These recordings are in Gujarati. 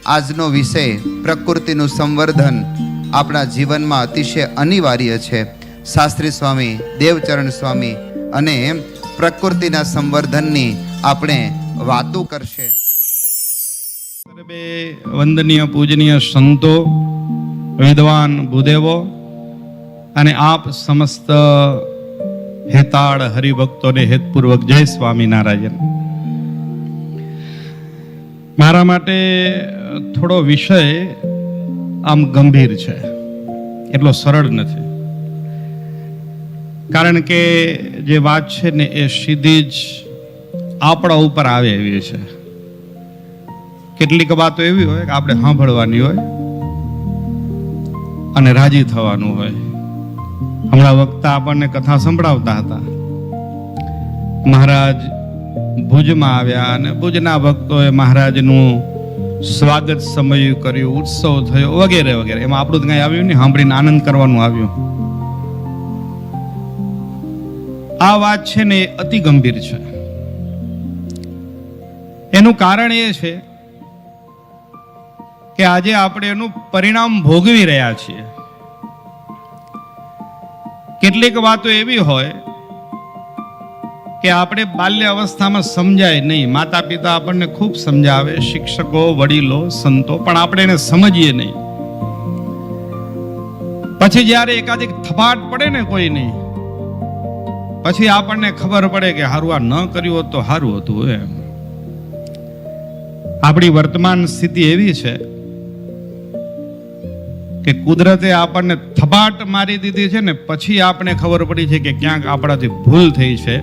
આજનો વિષય પ્રકૃતિનું સંવર્ધન આપણા જીવનમાં અતિશય અનિવાર્ય છે. શાસ્ત્રી સ્વામી, દેવચરણ સ્વામી અને પ્રકૃતિના સંવર્ધનની આપણે વાતો કરશે. સર્વે વંદનીય પૂજનીય સંતો, વિદ્વાન ભૂદેવો અને આપ સમસ્ત હેતાળ હરિભક્તોને હેતપૂર્વક જય સ્વામિનારાયણ. મારા માટે થોડો વિષય આમ ગંભીર છે, એટલો સરળ નથી. કારણ કે જે વાત છે ને એ સીધી જ આપણા ઉપર આવે એવી છે. કેટલીક વાતો એવી હોય કે આપણે સાંભળવાની હોય અને રાજી થવાનું હોય. હમણાં વક્તા આપણને કથા સંભળાવતા હતા. મહારાજ ભુજમાં આવ્યા અને ભુજના ભક્તોએ મહારાજનું સ્વાગત સમય કર્યું, ઉત્સવ થયો વગેરે વગેરે. એમાં આપણું તો કઈ આવ્યું નહીં, સાંભળીને આનંદ કરવાનું આવ્યું. આ વાત છે ને એ અતિ ગંભીર છે. એનું કારણ એ છે કે આજે આપણે એનું પરિણામ ભોગવી રહ્યા છીએ. કેટલીક વાતો એવી હોય કે આપણે બાલ્ય અવસ્થામાં સમજાય નહીં. માતા પિતા આપણને ખૂબ સમજાવે, શિક્ષકો, વડીલો, સંતો, પણ આપણે એને સમજીએ નહીં. પછી જ્યારે એકાધિક થપાટ પડે ને કોઈ નહીં, પછી આપણને ખબર પડે કે હારું આ ન કર્યું હોત તો સારું હતું. એમ આપણી વર્તમાન સ્થિતિ એવી છે કે કુદરતે આપણને થપાટ મારી દીધી છે ને પછી આપણે ખબર પડી છે કે ક્યાંક આપણાથી ભૂલ થઈ છે,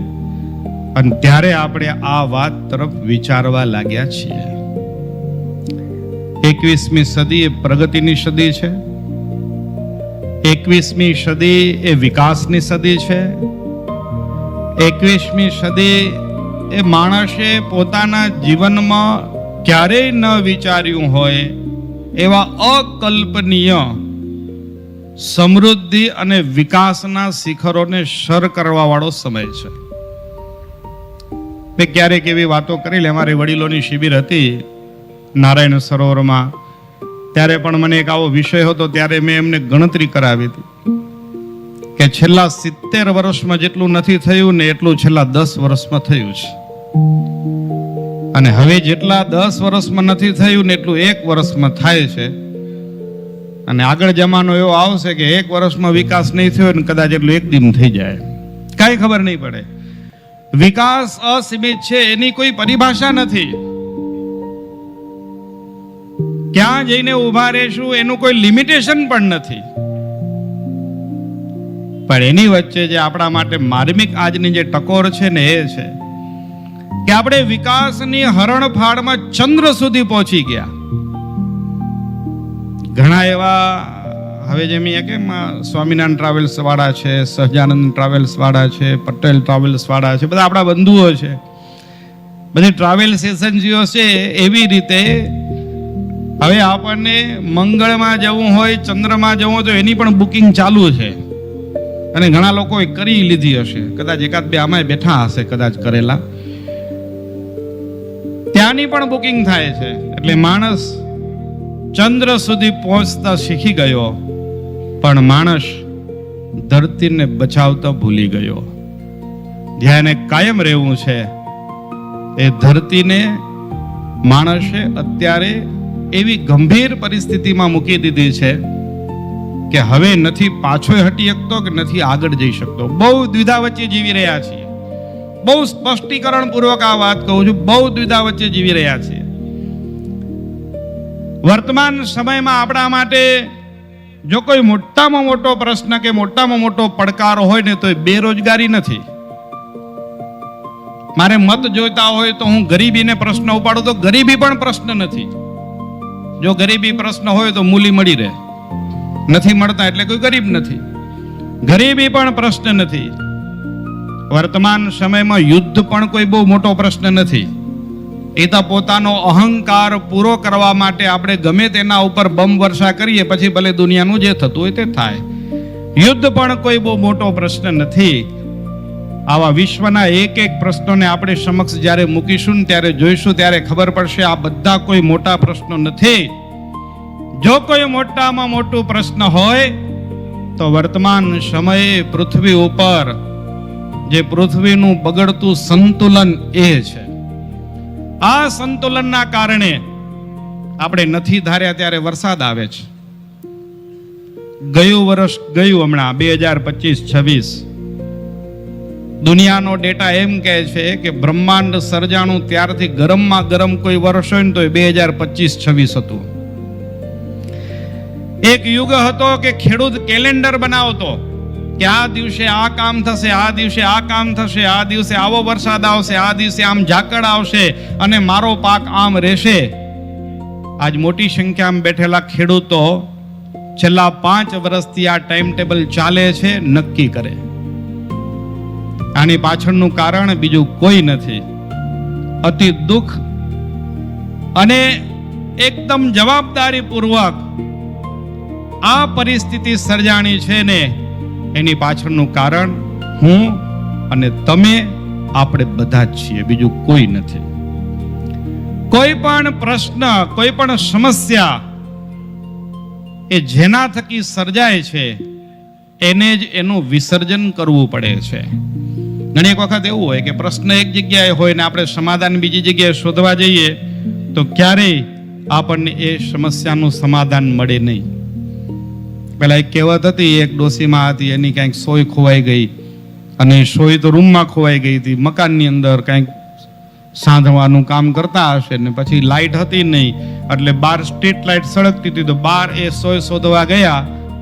અને ત્યારે આપણે આ વાત તરફ વિચારવા લાગ્યા છીએ. 21મી સદી એ પ્રગતિની સદી છે. 21મી સદી એ વિકાસની સદી છે. 21મી સદી એ માણસે પોતાના જીવનમાં ક્યારેય ન વિચાર્યું હોય એવા અકલ્પનીય સમૃદ્ધિ અને વિકાસના શિખરોને સર કરવા વાળો સમય છે. મેં ક્યારેક એવી વાતો કરી. અમારી વડીલોની શિબિર હતી નારાયણ સરોવરમાં, ત્યારે પણ મને એક આવો વિષય હતો. ત્યારે મેં એમને ગણતરી કરાવી હતી કે છેલ્લા 70 વર્ષમાં જેટલું નથી થયું ને એટલું છેલ્લા 10 વર્ષમાં થયું છે, અને હવે જેટલા 10 વર્ષમાં નથી થયું ને એટલું 1 વર્ષમાં થાય છે. અને આગળ જમાનો એવો આવશે કે 1 વર્ષમાં વિકાસ નહીં થયો ને કદાચ એટલું એક દિન થઈ જાય, કાંઈ ખબર નહીં પડે. વિકાસ અસીમિત છે, એની કોઈ પરિભાષા નથી. ક્યાં જઈને ઉભા રહેશું એનું કોઈ લિમિટેશન પણ નથી. પણ એની વચ્ચે જે આપણા માટે માર્મિક આજની જે ટકોર છે ને એ છે કે આપણે વિકાસની હરણફાળમાં ચંદ્ર સુધી પહોંચી ગયા. ઘણા એવા હવે જેમ કે સ્વામિનારાયણ ટ્રાવેલ્સ વાળા છે, સહજાનંદ ટ્રાવેલ્સ વાળા છે, પટેલ ટ્રાવેલ્સ વાળા છે, બધા આપણા બંધુઓ છે. બધી ટ્રાવેલ્સ એજન્સીઓ છે. એવી રીતે હવે આપણને મંગળમાં જવું હોય, ચંદ્રમાં જવું હોય તો એની પણ બુકિંગ ચાલુ છે. અને ઘણા લોકોએ કરી લીધી હશે, કદાચ એકાદ બે આમાં બેઠા હશે કદાચ કરેલા. ત્યાંની પણ બુકિંગ થાય છે. એટલે માણસ ચંદ્ર સુધી પહોંચતા શીખી ગયો, પણ માણસ ધરતીને બચાવતા ભૂલી ગયો. જ્યાં કાયમ રહેવું છે એ ધરતીને માણસે અત્યારે એવી ગંભીર પરિસ્થિતિમાં મૂકી દીધી છે કે હવે નથી પાછો હટી શકતો કે નથી આગળ જઈ શકતો. બહુ દ્વિધા વચ્ચે જીવી રહ્યા છીએ. બહુ સ્પષ્ટીકરણ પૂર્વક આ વાત કહું છું, બહુ દ્વિધા વચ્ચે જીવી રહ્યા છીએ. વર્તમાન સમયમાં આપણા માટે જો કોઈ મોટામાં મોટો પ્રશ્ન કે મોટામાં મોટો પડકાર હોય ને તો એ બેરોજગારી નથી. મારે મત જોઈતા હોય તો હું ગરીબીને પ્રશ્ન ઉપાડું તો ગરીબી પણ પ્રશ્ન નથી. જો ગરીબી પ્રશ્ન હોય તો મૂલી મળી રહે, નથી મળતા એટલે કોઈ ગરીબ નથી. ગરીબી પણ પ્રશ્ન નથી. વર્તમાન સમયમાં યુદ્ધ પણ કોઈ બહુ મોટો પ્રશ્ન નથી. એ તો પોતાનો અહંકાર પૂરો કરવા માટે આપણે ગમે તેના ઉપર બમ વર્ષા કરીએ, પછી ભલે દુનિયાનું જે થતું હોય તે થાય. યુદ્ધ પણ કોઈ બહુ મોટો પ્રશ્ન નથી. આવા વિશ્વના એક એક પ્રશ્નોને આપણે સમક્ષ જ્યારે મૂકીશું ને ત્યારે જોઈશું ત્યારે ખબર પડશે આ બધા કોઈ મોટા પ્રશ્નો નથી. જો કોઈ મોટામાં મોટું પ્રશ્ન હોય તો વર્તમાન સમયે પૃથ્વી ઉપર જે પૃથ્વીનું બગડતું સંતુલન એ છે. આ સંતુલનના કારણે આપણે નથી ધાર્યા ત્યારે વરસાદ આવે છે. ગયું વર્ષ ગયું હમણાં 2025-26 દુનિયાનો ડેટા એમ કહે છે કે બ્રહ્માંડ સર્જાણું ત્યારથી ગરમમાં ગરમ કોઈ વર્ષ હોય ને તો એ 2025-26 હતું. એક યુગ હતો કે ખેડૂત કેલેન્ડર બનાવતો કે આ દિવસે આ કામ થશે, આ દિવસે આ કામ થશે, આ દિવસે આવો વરસાદ આવશે, આ દિવસે આમ ઝાકળ આવશે અને મારો પાક આમ રહેશે. આજ મોટી સંખ્યામાં બેઠેલા ખેડૂતો છેલ્લા 5 વર્ષથી આ ટાઈમ ટેબલ ચાલે છે, નક્કી કરે. આની પાછળનું કારણ બીજું કોઈ નથી, અતિ દુઃખ અને એકદમ જવાબદારી પૂર્વક આ પરિસ્થિતિ સર્જાણી છે ને એની પાછળનું કારણ હું અને તમે, આપણે બધા જ છીએ, બીજું કોઈ નથી. કોઈ પણ પ્રશ્ન, કોઈ પણ સમસ્યા એ જેના થકી સર્જાય છે એને જ એનું વિસર્જન કરવું પડે છે. ઘણી વખત એવું હોય કે પ્રશ્ન એક જગ્યાએ હોય ને આપણે સમાધાન બીજી જગ્યાએ શોધવા જઈએ તો ક્યારેય આપણને એ સમસ્યાનું સમાધાન મળે નહીં. પેલા એક કહેવત હતી, એક ડોસીમાં હતી, એની ક્યાંક સોય ખોવાઈ ગઈ અને સોય તો રૂમમાં ખોવાઈ ગઈ હતી, મકાનની અંદર કંઈક સાંધવાનું કામ કરતા હશે ને પછી લાઇટ હતી નહીં એટલે બહાર સ્ટ્રીટ લાઇટ સળગતી હતી તો બહાર એ સોય શોધવા ગયા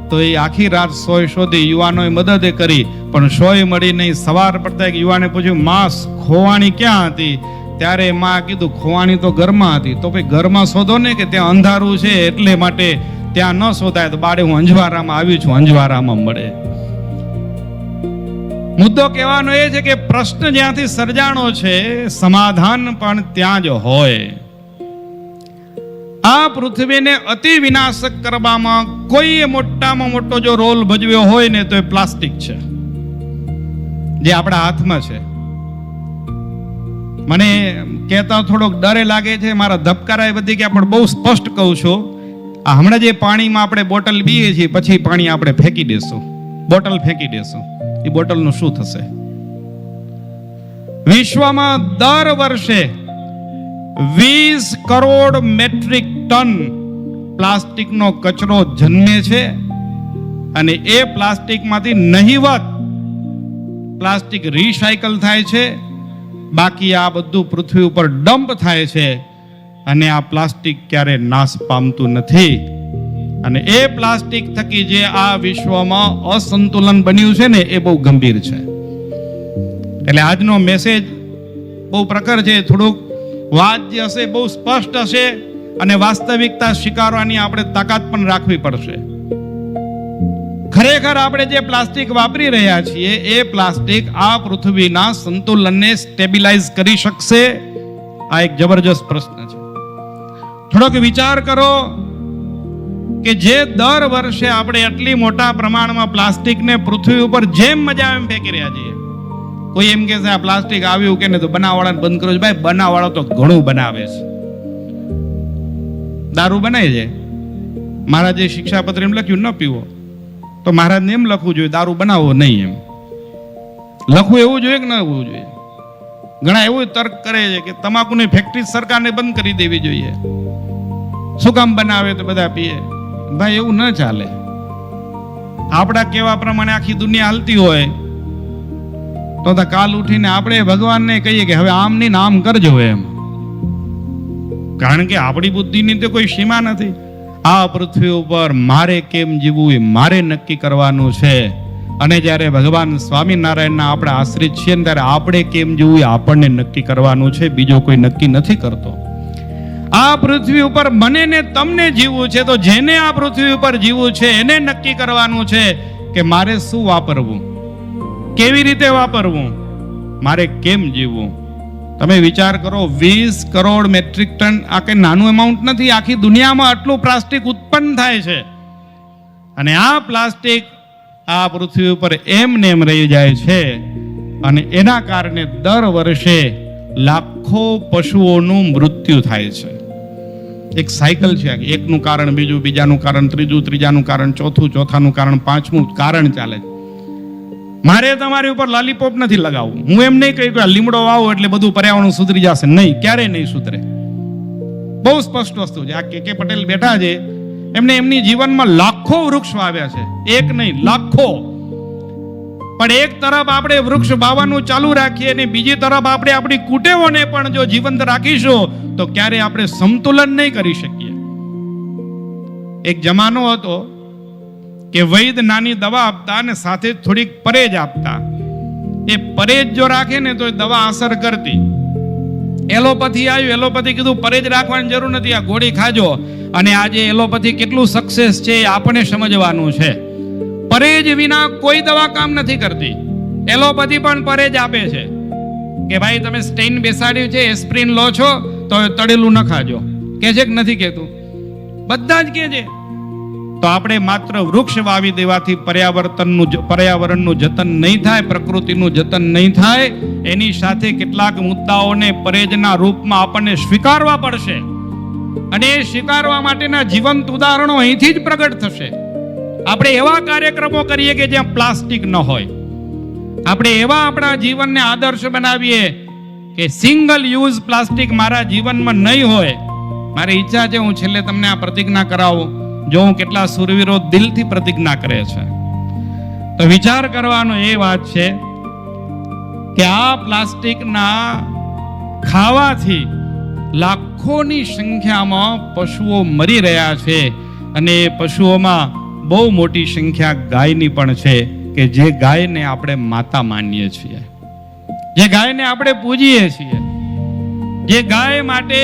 તો એ આખી રાત સોય શોધી, યુવાનોએ મદદ કરી પણ સોય મળી નહીં. સવાર પડતા એક યુવાને પૂછ્યું, માં ખોવાણી ક્યાં હતી? ત્યારે માં કીધું, ખોવાણી તો ઘરમાં હતી. તો ભાઈ ઘરમાં શોધો ને, કે ત્યાં અંધારું છે એટલે માટે ત્યાં ન શોધાય. તો બારે હું અંજવારામાં આવી છું, અંજવારામાં મળે. મુદ્દો કહેવાનો એ છે કે પ્રશ્ન જ્યાંથી સર્જાણો છે સમાધાન પણ ત્યાં જ હોય. આ પૃથ્વીને અતિ વિનાશક કરવામાં કોઈએ મોટામાં મોટો જો રોલ ભજવ્યો હોય ને તો એ પ્લાસ્ટિક છે, જે આપણા હાથમાં છે. મને કહેતા થોડોક ડરે લાગે છે, મારા ધબકારા વધી ગયા, પણ બહુ સ્પષ્ટ કહું છું. આ હમણાં જે પાણીમાં આપણે બોટલ પીએ છીએ પછી પાણી આપણે ફેંકી દેશું, બોટલ ફેંકી દેશું, એ બોટલનું શું થશે? વિશ્વમાં દર વર્ષે 20 કરોડ મેટ્રિક ટન પ્લાસ્ટિકનો કચરો જન્મે છે અને એ પ્લાસ્ટિકમાંથી નહિવત પ્લાસ્ટિક રિસાયકલ થાય છે. બાકી આ બધું પૃથ્વી ઉપર ડમ્પ થાય છે અને આ પ્લાસ્ટિક ક્યારે નાશ પામતું નથી. અને એ પ્લાસ્ટિક થકી જે આ વિશ્વમાં અસંતુલન બન્યું છે ને એ બહુ ગંભીર છે. એટલે આજનો મેસેજ બહુ પ્રખર છે. થોડુંક વાત જે હશે બહુ સ્પષ્ટ હશે અને વાસ્તવિકતા સ્વીકારવાની આપણે તાકાત પણ રાખવી પડશે. ખરેખર આપણે જે પ્લાસ્ટિક વાપરી રહ્યા છીએ એ પ્લાસ્ટિક આ પૃથ્વીના સંતુલનને સ્ટેબિલાઇઝ કરી શકશે? આ એક જબરજસ્ત પ્રશ્ન છે. થોડોક વિચાર કરો કે જે દર વર્ષે આપણે આટલી મોટા પ્રમાણમાં પ્લાસ્ટિકને પૃથ્વી ઉપર જેમ મજા એમ ફેંકી રહ્યા છીએ. કોઈ એમ કે છે આ પ્લાસ્ટિક આવ્યું કે ને તો બનાવવાળાને બંધ કરો. ભાઈ બનાવવાળો તો ઘણું બનાવે છે. દારૂ બનાવે છે, મહારાજે શિક્ષાપત્ર એમ લખ્યું ન પીવો, તો મહારાજને એમ લખવું જોઈએ દારૂ બનાવવો નહીં. એમ લખવું એવું જોઈએ કે ન હોવું જોઈએ? ઘણા એવું તર્ક કરે છે કે તમાકુની ફેક્ટરી સરકારને બંધ કરી દેવી જોઈએ. શું કામ બનાવે તો બધા પીએ? ભાઈ એવું ન ચાલે. આપણા કેવા પ્રમાણે આખી દુનિયા હાલતી હોય તો કાલ ઉઠીને આપણે ભગવાનને કહીએ કે હવે આમ નહીં આમ કરજો એમ. કારણ કે આપણી બુદ્ધિની તો કોઈ સીમા નથી. આ પૃથ્વી ઉપર મારે કેમ જીવવું એ મારે નક્કી કરવાનું છે. અને જ્યારે ભગવાન સ્વામિનારાયણના આપણે આશ્રિત છીએ ત્યારે આપણે કેમ જીવવું એ આપણને નક્કી કરવાનું છે, બીજો કોઈ નક્કી નથી કરતો. આ પૃથ્વી ઉપર મને ને તમને જીવવું છે તો જેને આ પૃથ્વી ઉપર જીવવું છે એને નક્કી કરવાનું છે કે મારે શું વાપરવું, કેવી રીતે વાપરવું, મારે કેમ જીવવું. તમે વિચાર કરો, 20 કરોડ મેટ્રિક ટન આ કઈ નાનું એમાઉન્ટ નથી. આખી દુનિયામાં આટલું પ્લાસ્ટિક ઉત્પન્ન થાય છે અને આ પ્લાસ્ટિક આ પૃથ્વી ઉપર એમ ને એમ રહી જાય છે અને એના કારણે દર વર્ષે લાખો પશુઓનું મૃત્યુ થાય છે. એક સાયકલ છે, એકનું કારણ બીજું, બીજાનું કારણ ત્રીજું, ત્રીજાનું કારણ ચોથું, ચોથાનું કારણ પાંચમું કારણ ચાલે છે. મારે તમારી ઉપર લોલીપોપ નથી લગાવવું. હું એમ નહીં કહ્યું કે લીમડો વાવો એટલે બધું પર્યાવરણ સુધરી જશે. નહીં, ક્યારેય નહીં સુધરે. બહુ સ્પષ્ટ વસ્તુ છે. આ કે પટેલ બેઠા છે, એમને એમની જીવનમાં લાખો વૃક્ષ વાવ્યા છે, એક નહીં લાખો. પણ એક તરફ આપણે વૃક્ષ વાવવાનું ચાલુ રાખીએ અને બીજી તરફ આપણે આપણી કુટેવોને પણ જો જીવંત રાખીશું તો ક્યારે આપણે સંતુલન નહીં કરી શકીએ. એક જમાનો હતો કે વૈદ નાની દવા આપતા અને સાથે થોડીક પરેજ આપતા. એ પરેજ જો રાખે ને તો દવા અસર કરતી. એલોપેથી આવ્યું, એલોપેથી કીધું પરેજ રાખવાની જરૂર નથી, આ ગોળી ખાજો. અને આજે એલોપેથી કેટલું સક્સેસ છે એ આપણે સમજવાનું છે. પરેજ વિના કોઈ દવા કામ નથી કરતી. એલોપેથી પણ પરેજ આપે છે કે ભાઈ તમે સ્ટેઇન બેસાડ્યું છે, એસ્પ્રિન લો છો તો તળેલું ન ખાજો. કે છે કે નથી કહેતું? બધા જ કહે છે. તો આપણે માત્ર વૃક્ષ વાવી દેવાથી પર્યાવરણનું જતન નહીં થાય, પ્રકૃતિનું જતન નહીં થાય. એની સાથે કેટલાક મુદ્દાઓને પરેજના રૂપમાં આપણને સ્વીકારવા પડશે. અને એ સ્વીકારવા માટેના જીવંત ઉદાહરણો અહીંથી જ પ્રગટ થશે. આપણે એવા કાર્યક્રમો કરીએ કે જ્યાં પ્લાસ્ટિક ન હોય. આપણે એવા આપણા જીવનને આદર્શ બનાવીએ કે સિંગલ યુઝ પ્લાસ્ટિક મારા જીવનમાં નહીં હોય. મારી ઈચ્છા છે હું છેલ્લે તમને આ પ્રતિજ્ઞા કરાવું. જો હું કેટલા સુરવીરો દિલથી પ્રતિજ્ઞા કરે છે, તો વિચાર કરવાનો એ વાત છે કે આ પ્લાસ્ટિકના ખાવાથી લાખોની સંખ્યામાં પશુઓ મરી રહ્યા છે. અને એ પશુઓમાં બહુ મોટી સંખ્યા ગાયની પણ છે, કે જે ગાયને આપણે માતા માનીએ છીએ, જે ગાયને આપણે પૂજીએ છીએ, જે ગાય માટે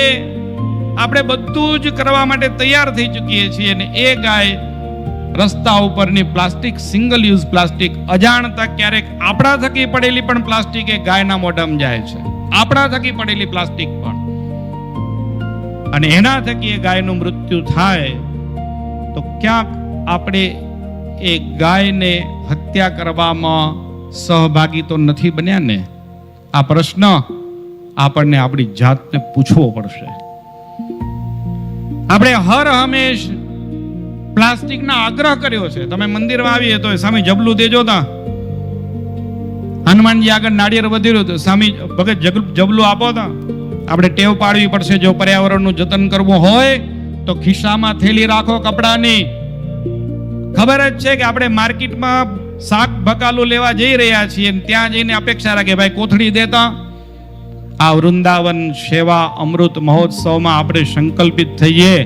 આપણે બધું જ કરવા માટે તૈયાર થઈ ચૂકીએ છીએ. અને એ ગાય રસ્તા ઉપરની પ્લાસ્ટિક, સિંગલ યુઝ પ્લાસ્ટિક, અજાણતા ક્યારેક આપણા થકી પડેલી પણ પ્લાસ્ટિક એ ગાયના મોઢામાં જાય છે, આપણા થકી પડેલી પ્લાસ્ટિક પણ. અને એના થકી એ ગાયનું મૃત્યુ થાય તો ક્યાંક આપણે એ ગાયને હત્યા કરવામાં સહભાગી તો નથી બન્યા ને? આ પ્રશ્ન આપણને આપણી જાતને પૂછવો પડશે. આપણે હર હંમેશ પ્લાસ્ટિકના આગ્રહ કર્યો છે. તમે મંદિરમાં આવીએ તો સામે જબલું દેજો. તા હનુમાનજી આગળ નાળિયેર વધેલું તો સામે ભગત જબલું આપો. તા આપણે ટેવ પાડવી પડશે. જો પર્યાવરણનું જતન કરવું હોય તો ખિસ્સામાં થેલી રાખો કપડાની. ખબર જ છે કે આપણે માર્કેટમાં શાક બકાલું લેવા જઈ રહ્યા છીએ, ત્યાં જઈને અપેક્ષા રાખે ભાઈ કોથળી દેતા. આ વૃંદાવન સેવા અમૃત મહોત્સવમાં આપણે સંકલ્પિત થઈએ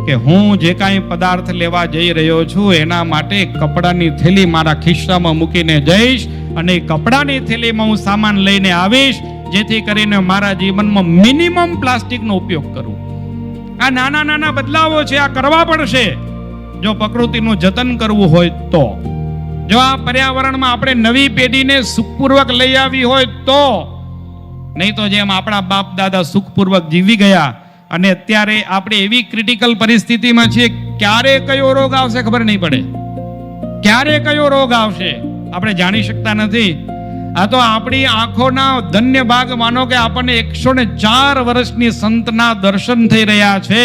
કે હું જે કાંઈ પદાર્થ લેવા જઈ રહ્યો છું એના માટે કપડાની થેલી મારા ખિસ્સામાં મૂકીને જઈશ. અને કપડાની થેલીમાં હું સામાન લઈને આવીશ, જેથી કરીને મારા જીવનમાં મિનિમમ પ્લાસ્ટિકનો ઉપયોગ કરું. આ નાના નાના બદલાવો છે, આ કરવા પડશે જો પ્રકૃતિનું જતન કરવું હોય તો. જો આ પર્યાવરણમાં આપણે નવી પેઢીને સુખપૂર્વક લઈ આવી હોય તો. નહીં તો જેમ આપણા બાપ દાદા સુખપૂર્વક જીવી ગયા અને અત્યારે આપણે એવી ક્રિટિકલ પરિસ્થિતિમાં છીએ, ક્યારે કયો રોગ આવશે ખબર નહીં પડે. ક્યારે કયો રોગ આવશે આપણે જાણી શકતા નથી. આ તો આપણી આંખોના ધન્ય ભાગ માનો કે આપણને 104 વર્ષની સંતના દર્શન થઈ રહ્યા છે.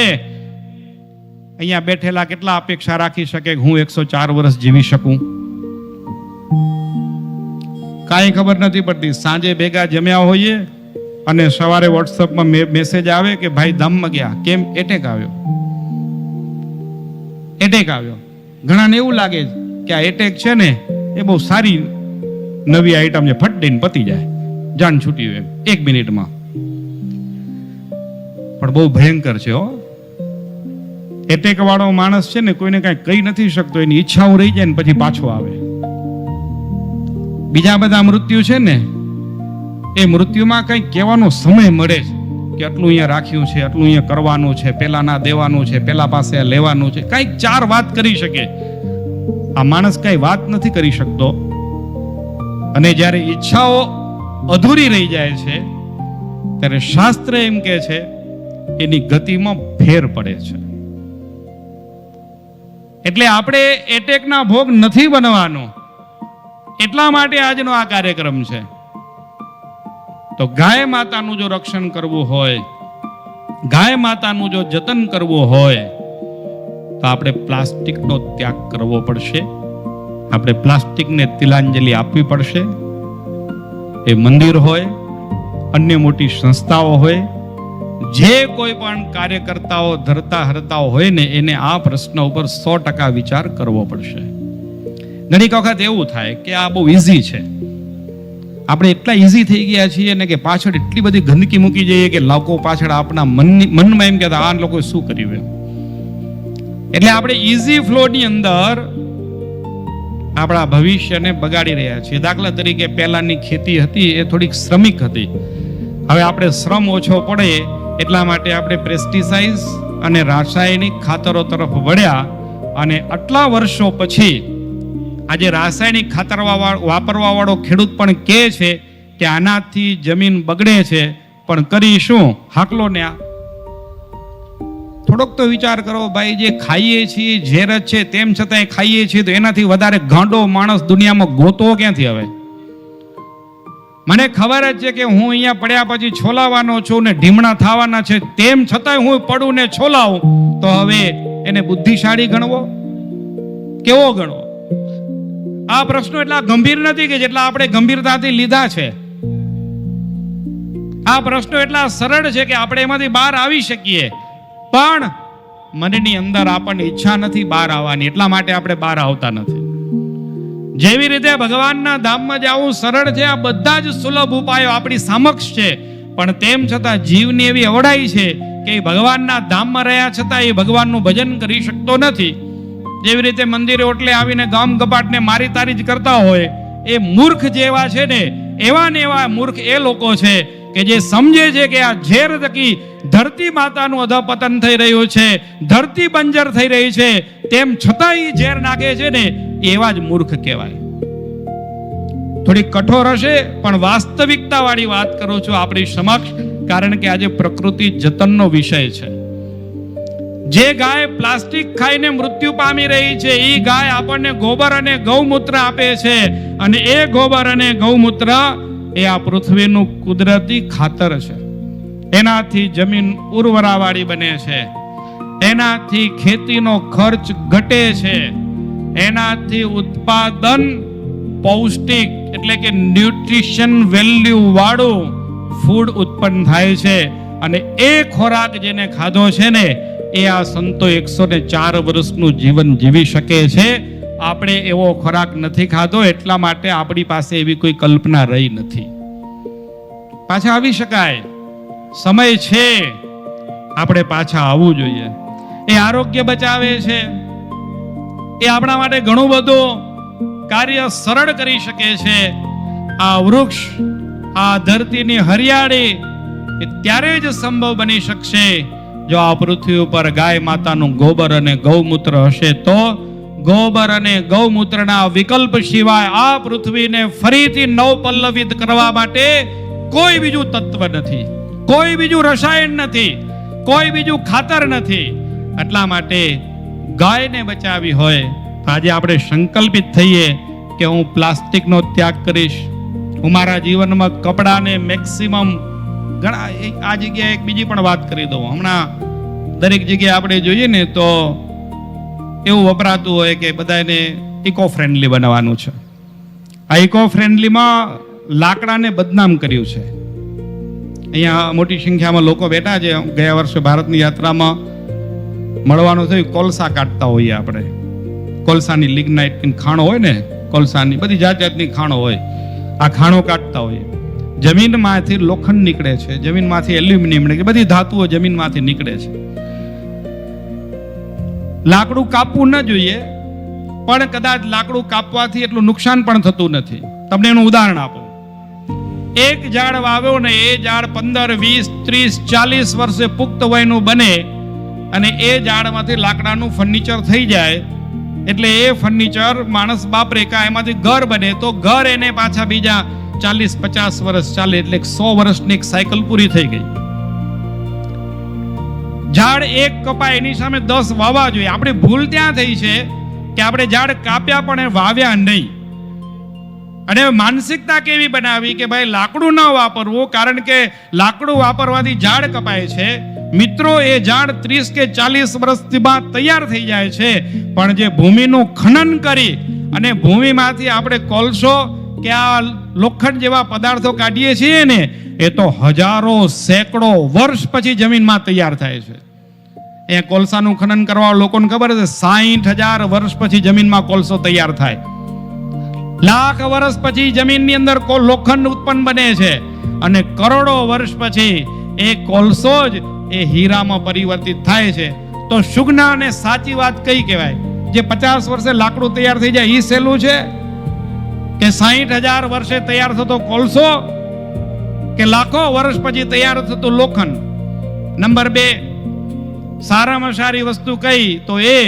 અહીંયા બેઠેલા કેટલા અપેક્ષા રાખી શકે કે હું 104 વર્ષ જીવી શકું? કાંઈ ખબર નથી પડતી. સાંજે ભેગા જમ્યા હોઈએ અને સવારે વોટ્સઅપમાં મેસેજ આવે કે ભાઈ ધામમાં ગયા. કેમ? એટેક આવ્યો. એટેક આવ્યો. ઘણાને એવું લાગે કે આ એટેક છે ને એ બહુ સારી નવી આઈટમ છે, ફટ દઈને પતી જાય, જાન છૂટી એમ 1 મિનિટમાં. પણ બહુ ભયંકર છે હો. એટેક વાળો માણસ છે ને કોઈને કાંઈ કહી નથી શકતો, એની ઈચ્છાઓ રહી જાય ને પછી પાછો આવે. બીજા બધા મૃત્યુ છે ને એ મૃત્યુમાં કંઈક કહેવાનો સમય મળે છે કે આટલું અહીંયા રાખ્યું છે, આટલું અહીંયા કરવાનું છે, પેલા ના દેવાનું છે, પેલા પાસે લેવાનું છે, કંઈક 4 વાત કરી શકે. આ માણસ કઈ વાત નથી કરી શકતો. અને જ્યારે ઈચ્છાઓ અધૂરી રહી જાય છે ત્યારે શાસ્ત્ર એમ કહે છે એની ગતિમાં ફેર પડે છે. એટલે આપણે એટેકના ભોગ નથી બનવાનો. એટલા માટે આજનો આ કાર્યક્રમ છે. તો ગાય માતાનું જો રક્ષણ કરવું હોય, ગાય માતાનું જો જતન કરવું હોય, તો આપણે પ્લાસ્ટિકનો ત્યાગ કરવો પડશે. આપણે પ્લાસ્ટિકને તિલાંજલિ આપવી પડશે. એ મંદિર હોય, અન્ય મોટી સંસ્થાઓ હોય, જે કોઈ પણ કાર્યકર્તાઓ ધરતા હરતાઓ હોય ને, એને આ પ્રશ્ન ઉપર 100% વિચાર કરવો પડશે. ઘણીક વખત એવું થાય કે આ બહુ ઈઝી છે, આપણે એટલા ઈઝી થઈ ગયા છીએ ને કે પાછળ એટલી બધી ગંદકી મૂકી જઈએ કે લોકો પાછળ આપણા મનમાં એમ કહેતા આ લોકો શું કર્યું એમ. એટલે આપણે ઈઝી ફ્લોની અંદર આપણા ભવિષ્યને બગાડી રહ્યા છીએ. દાખલા તરીકે પહેલાની ખેતી હતી એ થોડીક શ્રમિક હતી. હવે આપણે શ્રમ ઓછો પડે એટલા માટે આપણે પેસ્ટિસાઇડ્સ અને રાસાયણિક ખાતરો તરફ વળ્યા, અને આટલા વર્ષો પછી આજે રાસાયણિક ખાતર વાપરવા વાળો ખેડૂત પણ કહે છે કે આનાથી જમીન બગડે છે, પણ કરી શું? હાકલો ને આ. થોડોક તો વિચાર કરો ભાઈ, જે ખાઈએ છીએ ઝેર જ છે, તેમ છતાંય ખાઈએ છીએ, તો એનાથી વધારે ગાંડો માણસ દુનિયામાં ગોતો ક્યાંથી? હવે મને ખબર જ છે કે હું અહીંયા પડ્યા પછી છોલાવાનો છું ને ઢીમણા થવાના છે, તેમ છતાંય હું પડું ને છોલાવું, તો હવે એને બુદ્ધિશાળી ગણવો? કેવો ગણવો? આ પ્રશ્નો એટલા ગંભીર નથી કે જેટલા આપણે ગંભીરતાથી લીધા છે. આ પ્રશ્નો એટલા સરળ છે કે આપણે એમાંથી બહાર આવી શકીએ, પણ મનની અંદર આપણને ઈચ્છા નથી બહાર આવવાની, એટલા માટે આપણે બહાર આવતા નથી. જેવી રીતે ભગવાનના ધામમાં જવું સરળ છે, આ બધા જ સુલભ ઉપાયો આપણી સમક્ષ છે, પણ તેમ છતાં જીવની એવી અવડાઈ છે કે ભગવાનના ધામમાં રહ્યા છતાં એ ભગવાનનું ભજન કરી શકતો નથી. જેવી રીતે મંદિરે ઓટલે આવીને ગામ ગપાટને મારી તારી જ કરતા હોય, એ મૂર્ખ જેવા છે ને એવા મૂર્ખ એ લોકો છે કે જે સમજે છે કે આ ઝેર થકી ધરતી માતાનું અધપતન થઈ રહ્યું છે, ધરતી બંજર થઈ રહી છે, તેમ છતાં ઝેર નાખે છે ને, એવા જ મૂર્ખ કહેવાય. થોડી કઠોર હશે, પણ વાસ્તવિકતા વાળી વાત કરું છું આપણી સમક્ષ, કારણ કે આજે પ્રકૃતિ જતનનો વિષય છે. જે ગાય પ્લાસ્ટિક ખાઈને મૃત્યુ પામી રહી છે, એ ગાય આપણને ગોબર અને ગૌમૂત્ર આપે છે, અને એ ગોબર અને ગૌમૂત્ર એ આ પૃથ્વીનું કુદરતી ખાતર છે. એનાથી જમીન ઉર્વરાવાળી બને છે, એનાથી ખેતીનો ખર્ચ ઘટે છે, એનાથી ઉત્પાદન પૌષ્ટિક એટલે કે ન્યુટ્રિશન વેલ્યુ વાળું ફૂડ ઉત્પન્ન થાય છે. અને એ ખોરાક જેને ખાધો છે ને, એ આ સંતો 104 વર્ષનું જીવન જીવી શકે છે. આપણે એવો ખોરાક નથી ખાધો, એટલા માટે આપણી પાસે એવી કોઈ કલ્પના રહી નથી. પાછા આવી શકાય, સમય છે, આપણે પાછા આવવું જોઈએ. એ આરોગ્ય બચાવે છે, એ આપણા માટે ઘણું બધું કાર્ય સરળ કરી શકે છે. આ વૃક્ષ, આ ધરતીની હરિયાળી એ ત્યારે જ સંભવ બની શકશે જો આ પૃથ્વી ઉપર ગાય માતાનું ગોબર અને ગૌમૂત્ર હશે. તો ગોબર અને ગૌમૂત્રના વિકલ્પ સિવાય આ પૃથ્વીને ફરીથી નવપલ્લવિત કરવા માટે કોઈ બીજું તત્વ નથી, કોઈ બીજું રસાયણ નથી, કોઈ બીજું ખાતર નથી. એટલા માટે ગાયને બચાવી હોય તો આજે આપણે સંકલ્પિત થઈએ કે હું પ્લાસ્ટિકનો ત્યાગ કરીશ. હું મારા જીવનમાં કપડાને મેક્સિમમ ઘણા, આ જગ્યાએ એક બીજી પણ વાત કરી દઉં. હમણાં દરેક જગ્યાએ આપણે જોઈએ ને તો એવું વપરાતું હોય કે બધાને ઇકો ફ્રેન્ડલી બનાવવાનું છે. આ ઇકો ફ્રેન્ડલીમાં લાકડાને બદનામ કર્યું છે. અહીંયા મોટી સંખ્યામાં લોકો બેઠા છે. ગયા વર્ષે ભારતની યાત્રામાં મળવાનું થયું, કોલસા કાઢતા હોઈએ આપણે. કોલસાની લિગ્નાઇટની ખાણો હોય ને, કોલસાની બધી જાત જાતની ખાણો હોય, આ ખાણો કાઢતા હોઈએ. જમીનમાંથી લોખંડ નીકળે છે, જમીનમાંથી એલ્યુમિનિયમ નીકળે, બધી ધાતુઓ જમીનમાંથી નીકળે છે. લાકડું કાપવું ન જોઈએ, પણ કદાચ લાકડું કાપવાથી એટલું નુકસાન પણ થતું નથી. તમને એનું ઉદાહરણ આપો. એક ઝાડ વાવ્યો ને એ ઝાડ 15, 20, 30, 40 વર્ષે પુખ્ત વયનું બને, અને એ ઝાડમાંથી લાકડાનું ફર્નિચર થઈ જાય, એટલે એ ફર્નિચર માણસ વાપરે, કા એમાંથી ઘર બને, તો ઘર એને પાછા બીજા 40-50 વર્ષ ચાલે, એટલે 100 વર્ષની એક સાયકલ પૂરી થઈ ગઈ. ઝાડ એક કપાય એની સામે 10 વાવવા જોઈએ. આપણી ભૂલ ત્યાં થઈ છે કે આપણે ઝાડ કાપ્યા પણ વાવ્યા નહીં. અને માનસિકતા કેવી બનાવી કે ભાઈ લાકડું ન વાપરવું, કારણ કે લાકડું વાપરવાથી ઝાડ કપાય છે. મિત્રો, એ ઝાડ 30 કે 40 વર્ષથી બાદ તૈયાર થઈ જાય છે, પણ જે ભૂમિનું ખનન કરી અને ભૂમિમાંથી આપણે કોલસો કે આ લોખંડ જેવા પદાર્થો કાઢીએ છીએ ને, એ તો હજારો સેંકડો વર્ષ પછી જમીનમાં તૈયાર થાય છે. એ કોલસાનું ખનન કરવા લોકોને ખબર છે 60,000 વર્ષ પછી જમીનમાં કોલસો તૈયાર થાય. લાખ વર્ષ પછી જમીનની અંદર લોખંડ ઉત્પન્ન બને છે, અને કરોડો વર્ષ પછી એ કોલસો જ એ હીરામાં પરિવર્તિત થાય છે. તો સુજ્ઞા અને સાચી વાત કઈ કહેવાય? જે 50 વર્ષે લાકડું તૈયાર થઈ જાય એ સહેલું છે, કે 60,000 વર્ષે તૈયાર થતો કોલસો, કે લાખો વર્ષ પછી તૈયાર થતું લોખંડ? નંબર 2, સારામાં સારી વસ્તુ કઈ? તો એ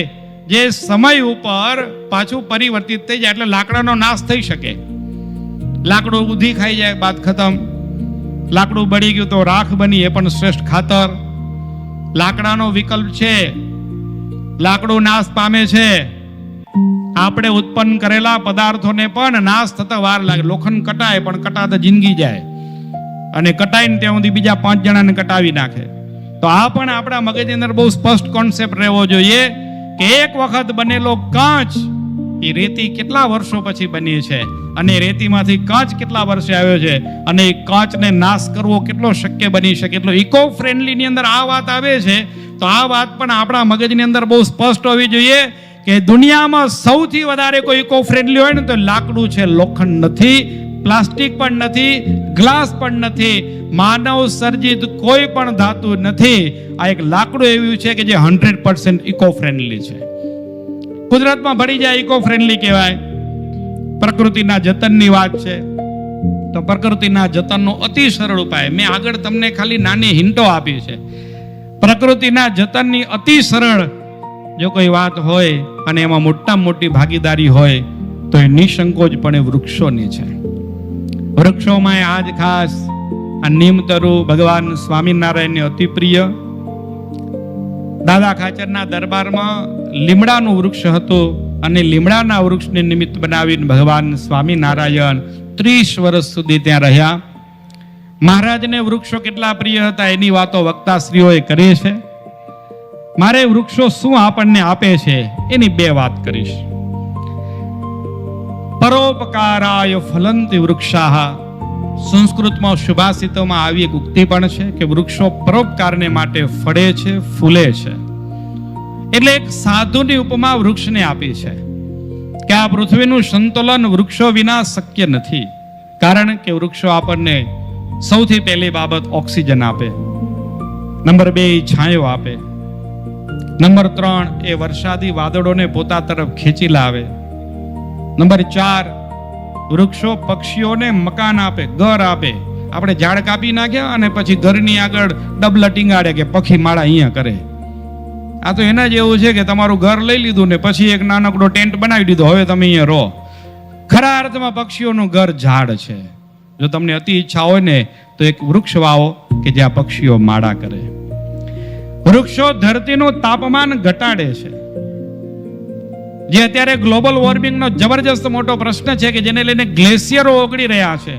જે સમય ઉપર પાછું પરિવર્તિત થઈ જાય, એટલે લાકડાનો નાશ થઈ શકે. લાકડું ઉધી ખાઈ જાય, બાદ ખતમ. લાકડું બળી ગયું તો રાખ બની, એ પણ શ્રેષ્ઠ ખાતર. લાકડાનો વિકલ્પ છે. લાકડું નાશ પામે છે. આપણે ઉત્પન્ન કરેલા પદાર્થોને પણ નાશ થતા વાર લાગે. લોખંડ કટાય, પણ કટાતા જિંદગી જાય, અને કટાઈને ત્યાં સુધી બીજા 5 જણાને કટાવી નાખે. તો આ પણ આપણા મગજની અંદર બહુ સ્પષ્ટ કોન્સેપ્ટ રહેવો જોઈએ કે એક વખત બનેલો કાચ એ રેતી કેટલા વર્ષો પછી બની છે, અને રેતીમાંથી કાચ કેટલા વર્ષે આવ્યો છે, અને એ કાચને નાશ કરવો કેટલો શક્ય બની શકે. એટલો ઇકો ફ્રેન્ડલી ની અંદર આ વાત આવે છે. તો આ વાત પણ આપણા મગજની અંદર બહુ સ્પષ્ટ હોવી જોઈએ કે દુનિયામાં સૌથી વધારે કોઈ ઇકો ફ્રેન્ડલી હોય ને તો લાકડું છે, લોખંડ નથી, પ્લાસ્ટિક પણ નથી, ગ્લાસ પણ નથી, માનવ સર્જિત કોઈ પણ ધાતુ નથી. આ એક લાકડું એવું છે કે જે 100% ઇકો ફ્રેન્ડલી છે. કુદરતમાં ભળી જાય ઇકો ફ્રેન્ડલી કહેવાય. પ્રકૃતિના જતનની વાત છે, તો પ્રકૃતિના જતનનો અતિ સરળ ઉપાય મેં આગળ તમને ખાલી નાની હિન્ટો આપી છે. પ્રકૃતિના જતનની અતિ સરળ જો કોઈ વાત હોય અને એમાં મોટામાં મોટી ભાગીદારી હોય તો એ નિસંકોચપણે વૃક્ષોની છે. વૃક્ષોમાં આજ ખાસ આ નીમતરુ ભગવાન સ્વામિનારાયણને અતિ પ્રિય. દાદા ખાચરના દરબારમાં લીમડાનું વૃક્ષ હતું, અને લીમડાના વૃક્ષને નિમિત્ત બનાવીને ભગવાન સ્વામિનારાયણ 30 વર્ષ સુધી ત્યાં રહ્યા. મહારાજને વૃક્ષો કેટલા પ્રિય હતા એની વાતો વક્તાશ્રીઓએ કરી છે. મારે વૃક્ષો શું આપણને આપે છે એની 2 વાત કરીશ. પરોપકારાય ફલંતિ વૃક્ષાઃ. સંસ્કૃતમાં સુભાષિતોમાં આવી એક ઉક્તિ પણ છે કે વૃક્ષો પરોપકારને માટે ફળે છે, ફૂલે છે. એટલે એક સાધુની ઉપમા વૃક્ષને આપી છે કે આ પૃથ્વીનું સંતુલન વૃક્ષો વિના શક્ય નથી. કારણ કે વૃક્ષો આપણને સૌથી પહેલી બાબત ઓક્સિજન આપે, નંબર 2 છાંયો આપે, નંબર 3 એ વરસાદી વાદળોને પોતા તરફ ખેંચી લાવે, નંબર 4 વૃક્ષો પક્ષીઓને મકાન આપે, ઘર આપે. આપણે ઝાડ કાપી નાખ્યા અને પછી ઘરની આગળ ડબલ ટીંગાડે કે પક્ષી માળા અહીંયા કરે. આ તો એના જેવું છે કે તમારું ઘર લઈ લીધું ને પછી એક નાનકડો ટેન્ટ બનાવી દીધો, હવે તમે અહીંયા રહો. ખરા અર્થમાં પક્ષીઓનું ઘર ઝાડ છે. જો તમને અતિ ઈચ્છા હોય ને તો એક વૃક્ષ વાવો કે જ્યાં પક્ષીઓ માળા કરે. વૃક્ષો ધરતીનું તાપમાન ઘટાડે છે. જે અત્યારે ગ્લોબલ વોર્મિંગનો જબરજસ્ત મોટો પ્રશ્ન છે કે જેને લઈને ગ્લેશિયરો ઓગળી રહ્યા છે.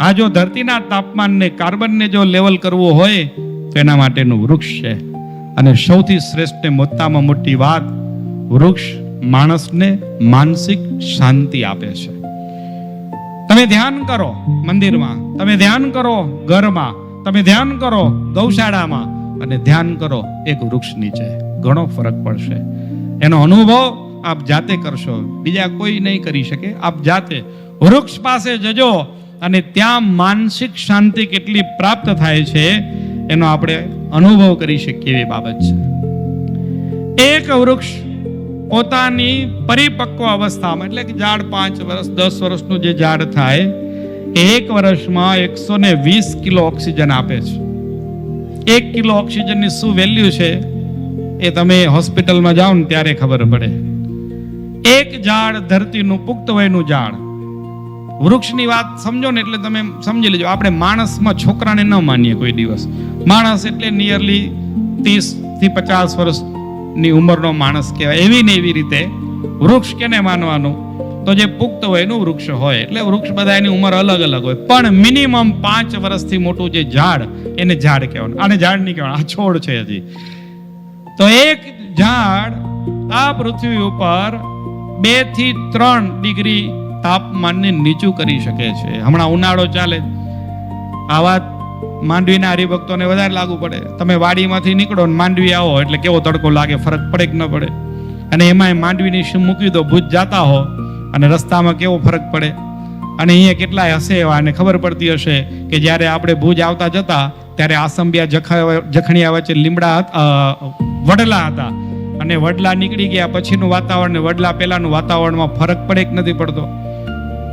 આ જો ધરતીના તાપમાનને, કાર્બનને જો લેવલ કરવું હોય તો એના માટેનું વૃક્ષ છે. અને સૌથી શ્રેષ્ઠ ને મોટામાં મોટી વાત, વૃક્ષ માણસને માનસિક શાંતિ આપે છે. તમે ધ્યાન કરો મંદિરમાં, તમે ધ્યાન કરો ઘરમાં, તમે ધ્યાન કરો ગૌશાળામાં, અને ધ્યાન કરો એક વૃક્ષ નીચે. ઘણો ફરક પડશે. એનો અનુભવ આપ જાતે કરશો, બીજા કોઈ નહીં કરી શકે. આપ જાતે વૃક્ષ પાસે જજો અને ત્યાં માનસિક શાંતિ કેટલી પ્રાપ્ત થાય છે એનો આપણે અનુભવ કરી શકીએ એવી બાબત છે. એક વૃક્ષ પોતાની પરિપક્વ અવસ્થામાં, એટલે કે ઝાડ 5 વર્ષ 10 વર્ષનું જે ઝાડ થાય, 1 વર્ષમાં 120 કિલો ઓક્સિજન આપે છે. 1 કિલો ઓક્સિજનની શું વેલ્યુ છે એ તમે હોસ્પિટલમાં જાઓ ને ત્યારે ખબર પડે. એક ઝાડ ધરતીનું પુખ્ત વયનું ઝાડ, વૃક્ષની વાત સમજો ને એટલે તમે સમજી લેજો. આપણે માણસમાં છોકરાને ન માનીએ કોઈ દિવસ. માણસ એટલે નિયરલી 30 થી 50 વર્ષની ઉંમરનો માણસ કહેવાય. એવી ને એવી રીતે વૃક્ષ કેને માનવાનું તો જે પુખ્ત હોય એનું વૃક્ષ હોય. એટલે વૃક્ષ બધા એની ઉંમર અલગ અલગ હોય, પણ મિનિમમ 5 વર્ષથી મોટું જે ઝાડ એને ઝાડ કહેવાનું. આને ઝાડ નહીં કહેવાનું, આ છોડ છે હજી. તો એક ઝાડ આ પૃથ્વી ઉપર 2 થી 3 ડિગ્રી તાપમાનને નીચું કરી શકે છે. હમણાં ઉનાળો ચાલે, આ વાત માંડવીના હરિભક્તોને વધારે લાગુ પડે. તમે વાડીમાંથી નીકળો ને માંડવી આવો એટલે કેવો તડકો લાગે, ફરક પડે કે ન પડે? અને એમાં માંડવીની શું મૂકી દો, ભુજ જાતા હો અને રસ્તામાં કેવો ફરક પડે. અને અહીંયા કેટલાય હશે એવા, અને ખબર પડતી હશે કે જ્યારે આપણે ભુજ આવતા જતા ત્યારે આસંબિયા જખણિયા વચ્ચે લીમડા વડલા હતા, અને વડલા નીકળી ગયા પછીનું વાતાવરણ ને વડલા પહેલાનું વાતાવરણમાં ફરક પડે કે નથી પડતો?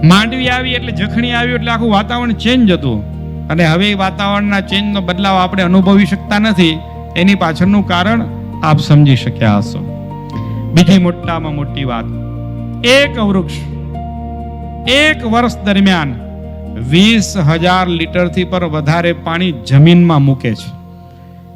માંડવી આવી એટલે જખણી આવી એટલે આખું વાતાવરણ ચેન્જ હતું. અને હવે વાતાવરણના ચેન્જનો બદલાવ આપણે અનુભવી શકતા નથી. એની પાછળનું કારણ આપ સમજી શક્યા હશો. બીજી મોટામાં મોટી વાત, એક વૃક્ષ 1 વર્ષ દરમિયાન 20,000 લીટરથી પર વધારે પાણી જમીનમાં મૂકે છે.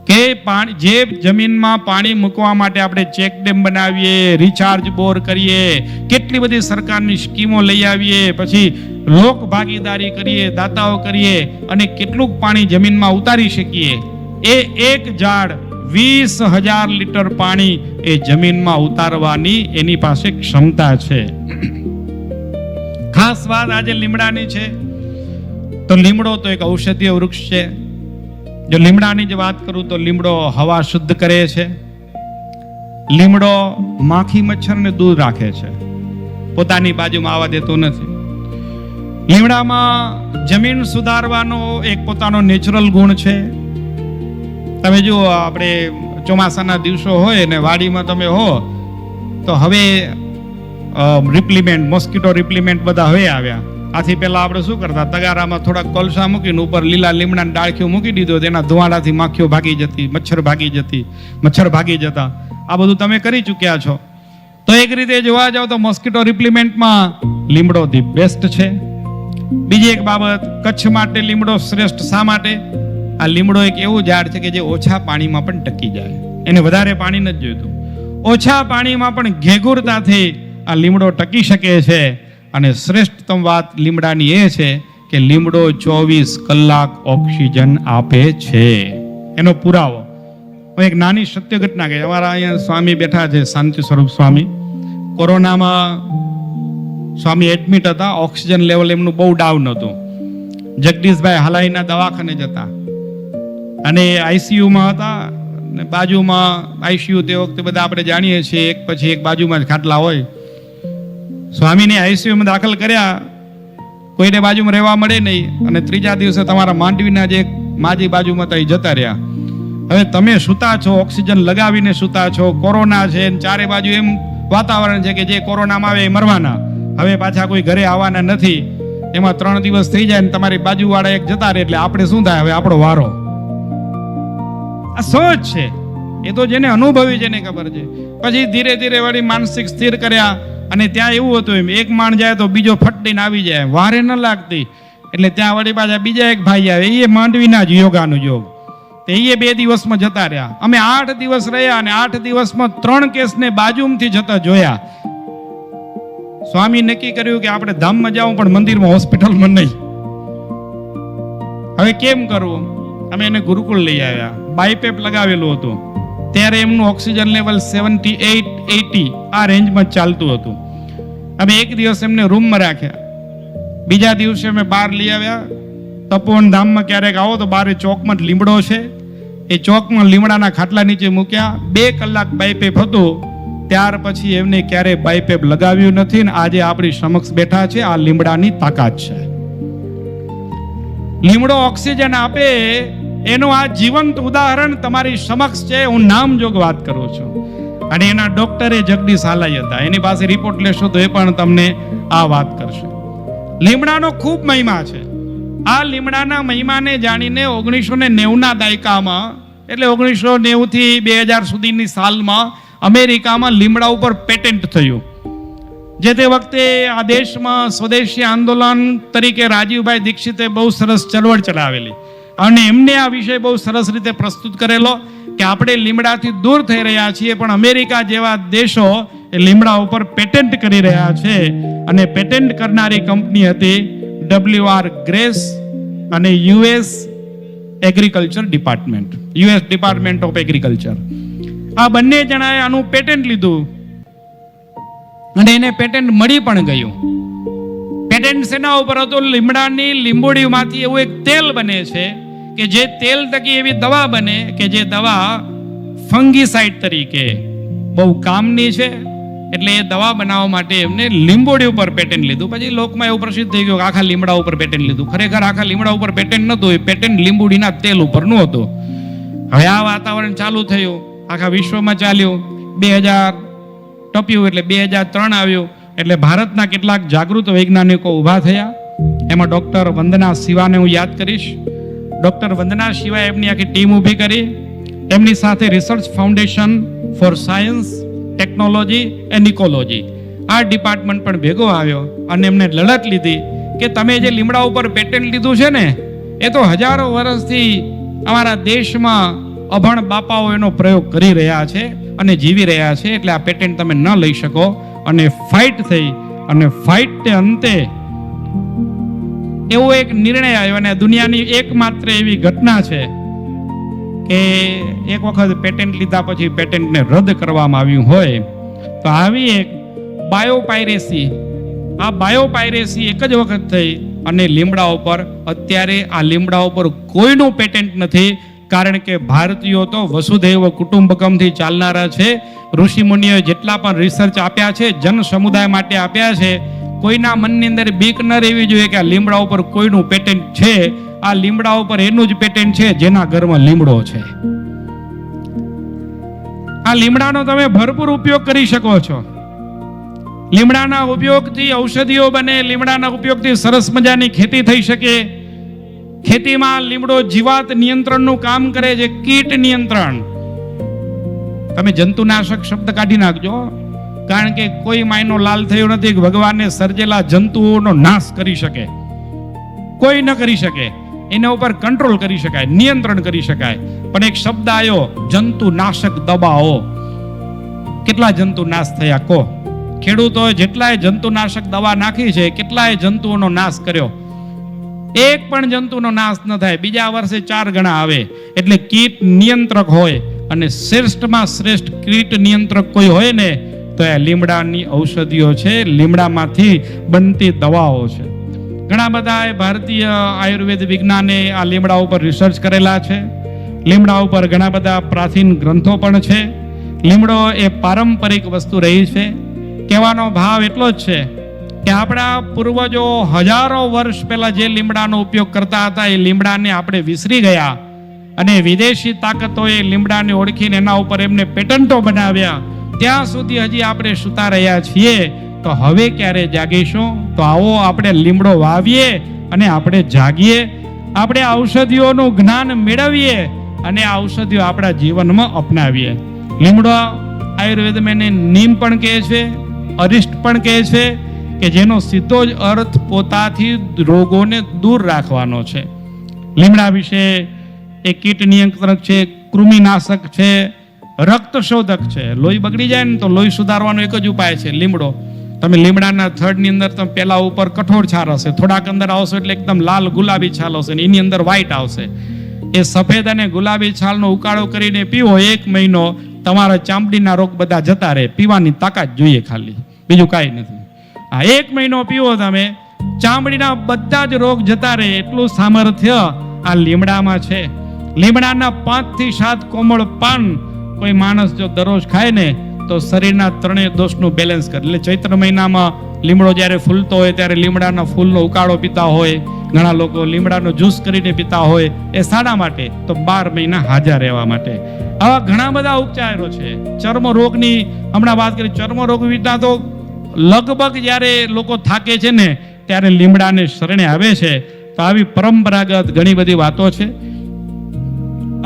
કે પાણી, જે જમીનમાં પાણી મૂકવા માટે આપણે ચેક ડેમ બનાવીએ, રિચાર્જ બોર કરીએ, કેટલી બધી સરકારની સ્કીમો લઈ આવીએ, પછી લોક ભાગીદારી કરીએ, દાતાઓ કરીએ અને કેટલું પાણી જમીનમાં ઉતારી શકીએ, એ એક ઝાડ 20,000 લીટર પાણી એ જમીનમાં ઉતારવાની એની પાસે ક્ષમતા છે. ખાસ વાત આજે લીમડાની છે. તો લીમડો તો એક ઔષધીય વૃક્ષ છે. જો લીમડાની જ વાત કરું તો લીમડો હવા શુદ્ધ કરે છે. લીમડો માખી મચ્છરને દૂર રાખે છે, પોતાની બાજુમાં આવવા દેતો નથી. લીમડામાં જમીન સુધારવાનો એક પોતાનો નેચરલ ગુણ છે. તમે જુઓ, આપણે ચોમાસાના દિવસો હોય ને વાડીમાં તમે હો તો હવે રિપ્લિમેન્ટ, મોસ્કિટો રિપ્લિમેન્ટ બધા હવે આવ્યા. આથી પહેલા આપણે શું કરતા, તગારામાં થોડા કોલસા મૂકીને ઉપર લીલા લીમડાની ડાળખીઓ મૂકી દીધો, તેના ધુવાડાથી માખીઓ ભાગી જતી, મચ્છર ભાગી જતા. આ બધું તમે કરી ચૂક્યા છો. તો એક રીતે જોવા જાવ તો મોસ્કિટો રિપ્લિમેન્ટમાં લીમડો ધી બેસ્ટ છે. બીજી એક બાબત, કચ્છ માટે લીમડો શ્રેષ્ઠ શા માટે? આ લીમડો એક એવું ઝાડ છે કે જે ઓછા પાણીમાં પણ ટકી જાય. એને વધારે પાણી નથી જોઈતું. ઓછા પાણીમાં પણ ઘેઘુરતાથી આ લીમડો ટકી શકે છે. અને શ્રેષ્ઠતમ વાત લીમડાની એ છે કે લીમડો 24 કલાક ઓક્સિજન આપે છે. એનો પુરાવો હું એક નાની સત્ય ઘટના કહી. અમારા અહીંયા સ્વામી બેઠા છે, શાંતિ સ્વરૂપ સ્વામી. કોરોનામાં સ્વામી એડમિટ હતા, ઓક્સિજન લેવલ એમનું બહુ ડાઉન હતું. જગદીશભાઈ હલાઈના દવાખાને જતા અને આઈસીયુમાં હતા. ને બાજુમાં આઈસીયુ તે વખતે બધા આપણે જાણીએ છીએ, એક પછી એક બાજુમાં જ ખાટલા હોય. સ્વામીને આઈસીયુમાં દાખલ કર્યા, કોઈને બાજુમાં રહેવા મળે નહીં. અને ત્રીજા દિવસે તમારા માંડવીના જે માજી બાજુમાં તો જતા રહ્યા. હવે તમે સૂતા છો, ઓક્સિજન લગાવીને સૂતા છો, કોરોના છે, ચારે બાજુ એમ વાતાવરણ છે કે જે કોરોનામાં આવે એ મરવાના, હવે પાછા કોઈ ઘરે આવવાના નથી. એમાં 3 દિવસ થઈ જાય ને તમારી બાજુવાળા એક જતા રહે એટલે આપણે શું થાય? હવે આપણો વારો. આ સહજ છે, એ તો જેને અનુભવી છે એને ખબર છે. પછી ધીરે ધીરે વળી માનસિક સ્થિર કર્યા. અને ત્યાં એવું હતું, એમ એક માણ જાય તો બીજો ફટડીને આવી જાય, વારે ન લાગતી. એટલે ત્યાં વળી પાછા બીજા એક ભાઈ આવે, એ માંડવીના જ યોગાનું યોગ, તે એ 2 દિવસમાં જતા રહ્યા. અમે 8 દિવસ રહ્યા અને 8 દિવસમાં 3 કેસને બાજુમાંથી જતા જોયા. સ્વામી નક્કી કર્યું કે આપણે ધામમાં જાવું પણ મંદિરમાં, હોસ્પિટલમાં નહીં. હવે કેમ કરવું? અમે એને ગુરુકુળ લઈ આવ્યા. બાયપેપ લગાવેલું હતું. ત્યારે એમનું ઓક્સિજન લેવલ 78-80 આ રેન્જમાં ચાલતું હતું. અમે એક દિવસ એમને રૂમમાં રાખ્યા. બીજા દિવસે અમે બહાર લઈ આવ્યા. તપોવન ધામમાં ક્યારેક આવો તો બારે ચોકમાં જ લીમડો છે, એ ચોકમાં લીમડાના ખાટલા નીચે મૂક્યા. 2 કલાક બાયપેપ હતું. ત્યાર પછી એમને ક્યારે બાયપેપ લગાવ્યું નથી. ને આજે આપણી સમક્ષ બેઠા છે. આ લીમડાની તાકાત છે. લીમડો ઓક્સિજન આપે એનું આ જીવંત ઉદાહરણ તમારી સમક્ષ છે. હું નામજોગ વાત કરું છું. અને એના ડોક્ટરે જગદીશ હાલાઈ હતા. એની પાસે રિપોર્ટ લેશો તો એ પણ તમને આ વાત કરશે. લીમડાનો ખૂબ મહિમા છે. આ લીમડાના મહિમાને જાણીને 1990ના દાયકામાં, એટલે 1990 થી 2000 સુધીની સાલમાં અમેરિકામાં લીમડા ઉપર પેટેન્ટ થયું. જે તે વખતે આ દેશમાં સ્વદેશી આંદોલન તરીકે રાજીવભાઈ દીક્ષિતે બહુ સરસ ચળવળ ચલાવેલી. અને એમને આ વિષય બહુ સરસ રીતે પ્રસ્તુત કરેલો કે આપણે લીમડાથી દૂર થઈ રહ્યા છીએ, પણ અમેરિકા જેવા દેશો એ લીમડા ઉપર પેટન્ટ કરી રહ્યા છે. અને પેટન્ટ કરનારી કંપની હતી WR ગ્રેસ અને US agriculture department, US department of agriculture. આ બંને જણાએ આનું પેટન્ટ લીધું અને એને પેટન્ટ મળી પણ ગયું. પેટન્ટ શેના ઉપર હતું? લીમડાની લીંબોડીમાંથી એવું એક તેલ બને છે કે જે તેલ થકી એવી દવા બને કે જે દવા ફંગીસાઇડ તરીકે બહુ કામની છે. એટલે એ દવા બનાવવા માટે એમને લીંબોડી ઉપર પેટન્ટ લીધું. પછી લોકમાં એવું પ્રસિદ્ધ થઈ ગયું કે આખા લીમડા ઉપર પેટન્ટ લીધું. ખરેખર આખા લીમડા ઉપર પેટન્ટ નહોતું, એ પેટન્ટ લીંબોડીના તેલ ઉપરનું હતું. હવે આ વાતાવરણ ચાલુ થયું, આખા વિશ્વમાં ચાલ્યું. 2000 ટપ્યું એટલે 2003 આવ્યું. એટલે ભારતના કેટલાક જાગૃત વૈજ્ઞાનિકો ઊભા થયા. એમાં ડૉક્ટર વંદના શિવાને હું યાદ કરીશ. ડૉક્ટર વંદના શિવાએ એમની આખી ટીમ ઊભી કરી. એમની સાથે research foundation for science, technology and ecology આ ડિપાર્ટમેન્ટ પણ ભેગો આવ્યો અને એમને લડત લીધી કે તમે જે લીમડા ઉપર પેટન્ટ લીધું છે ને, એ તો હજારો વર્ષથી અમારા દેશમાં અભણ બાપાઓ એનો પ્રયોગ કરી રહ્યા છે અને જીવી રહ્યા છે, એટલે આ પેટન્ટ તમે ન લઈ શકો. અને ફાઇટ થઈ અને ફાઇટને અંતે એવો એક નિર્ણય આવ્યો. અને દુનિયાની એકમાત્ર એવી ઘટના છે કે એક વખત પેટન્ટ લીધા પછી પેટન્ટને રદ કરવામાં આવ્યું હોય તો આવી એક બાયોપાયરેસી, આ બાયોપાયરેસી એક જ વખત થઈ અને લીમડા ઉપર અત્યારે આ લીમડા ઉપર કોઈનું પેટન્ટ નથી. કારણ કે ભારતીયો તો વસુધૈવ કુટુંબકમથી ચાલનારા છે. ઋષિ મુનિઓએ જેટલા પણ રિસર્ચ આપ્યા છે, જન સમુદાય માટે આપ્યા છે, કોઈના મનની અંદર બીક ન રહેવી જોઈએ કે આ લીમડા ઉપર કોઈનું પેટન્ટ છે. આ લીમડા ઉપર એનું જ પેટન્ટ છે જેના ઘરમાં લીમડો છે. આ લીમડાનો તમે ભરપૂર ઉપયોગ કરી શકો છો. લીમડાના ઉપયોગથી ઔષધિઓ બને, લીમડાના ઉપયોગથી સરસ મજાની ખેતી થઈ શકે. ખેતીમાં લીમડો જીવાત નિયંત્રણનું કામ કરે છે, કીટ નિયંત્રણ. તમે જંતુનાશક શબ્દ કાઢી નાખજો, કારણ કે કોઈ માયનો લાલ થયો નથી કે ભગવાને સર્જેલા જંતુઓનો નાશ કરી શકે. કોઈ ન કરી શકે. એના ઉપર કંટ્રોલ કરી શકાય, નિયંત્રણ કરી શકાય. પણ એક શબ્દ આવ્યો, જંતુનાશક દવાઓ. કેટલા જંતુ નાશ થયા કહો? ખેડૂતોએ જેટલાય જંતુનાશક દવા નાખી છે, કેટલાય જંતુઓનો નાશ કર્યો. એક પણ જંતુનો નાશ ન થાય, બીજા વર્ષે 4 ગણા આવે. એટલે કીટ નિયંત્રક હોય, અને શ્રેષ્ઠમાં શ્રેષ્ઠ કીટ નિયંત્રક કોઈ હોય ને તો એ લીમડાની ઔષધિઓ છે, લીમડામાંથી બનતી દવાઓ છે. ઘણા બધા ભારતીય આયુર્વેદ વિજ્ઞાને આ લીમડા ઉપર રિસર્ચ કરેલા છે. લીમડા ઉપર ઘણા બધા પ્રાચીન ગ્રંથો પણ છે. લીમડો એ પારંપરિક વસ્તુ રહી છે. કહેવાનો ભાવ એટલો જ છે કે આપણા પૂર્વજો હજારો વર્ષ પહેલા જે લીમડાનો ઉપયોગ કરતા હતા એ લીમડાને આપણે વિસરી ગયા, અને વિદેશી તાકાતોએ લીમડાને ઓળખીને એના ઉપર એમને પેટન્ટો બનાવ્યા. ત્યાં સુધી હજી આપણે સૂતા રહ્યા છીએ. તો હવે ક્યારે જાગીશું? તો આવો આપણે લીમડો વાવીએ અને આપણે જાગીએ, આપણે ઔષધિઓનું જ્ઞાન મેળવીએ અને આ ઔષધિઓ આપણા જીવનમાં અપનાવીએ. લીમડો આયુર્વેદમાં એને નીમ પણ કહે છે, અરિષ્ટ પણ કહે છે, કે જેનો સીધો જ અર્થ પોતાથી રોગોને દૂર રાખવાનો છે. લીમડા વિશે એ કીટ નિયંત્રક છે, કૃમિનાશક છે, રક્તશોધક છે. લોહી બગડી જાય ને તો લોહી સુધારવાનો એક જ ઉપાય છે લીમડો. તમે લીમડાના થડની અંદર તમે પેલા ઉપર કઠોળ છાલ હશે, થોડાક અંદર આવશો એટલે એકદમ લાલ ગુલાબી છાલ હશે ને એની અંદર વ્હાઈટ આવશે. એ સફેદ અને ગુલાબી છાલનો ઉકાળો કરીને પીવો 1 મહિનો, તમારા ચામડીના રોગ બધા જતા રહે. પીવાની તાકાત જોઈએ ખાલી, બીજું કાંઈ નથી. આ 1 મહિનો પીવો તમે, ચામડીના બધા જ રોગ જતા રહે. એટલું સામર્થ્ય આ લીમડામાં છે. લીમડાના 5 થી 7 કોમળ પાન કોઈ માણસ જો દરરોજ ખાય ને તો શરીરના 3 દોષનું બેલેન્સ કરે. એટલે ચૈત્ર મહિનામાં લીમડો જ્યારે ફૂલતો હોય ત્યારે લીમડાના ફૂલનો ઉકાળો પીતા હોય, ઘણા લોકો લીમડાનો જ્યુસ કરીને પીતા હોય. એ શાના માટે? તો 12 મહિના હાજર રહેવા માટે. આવા ઘણા બધા ઉપચારો છે. ચર્મરોગની હમણાં વાત કરી, ચર્મરોગ વિના તો લગભગ જ્યારે લોકો થાકે છે ને ત્યારે લીમડાને શરણે આવે છે. તો આવી પરંપરાગત ઘણી બધી વાતો છે.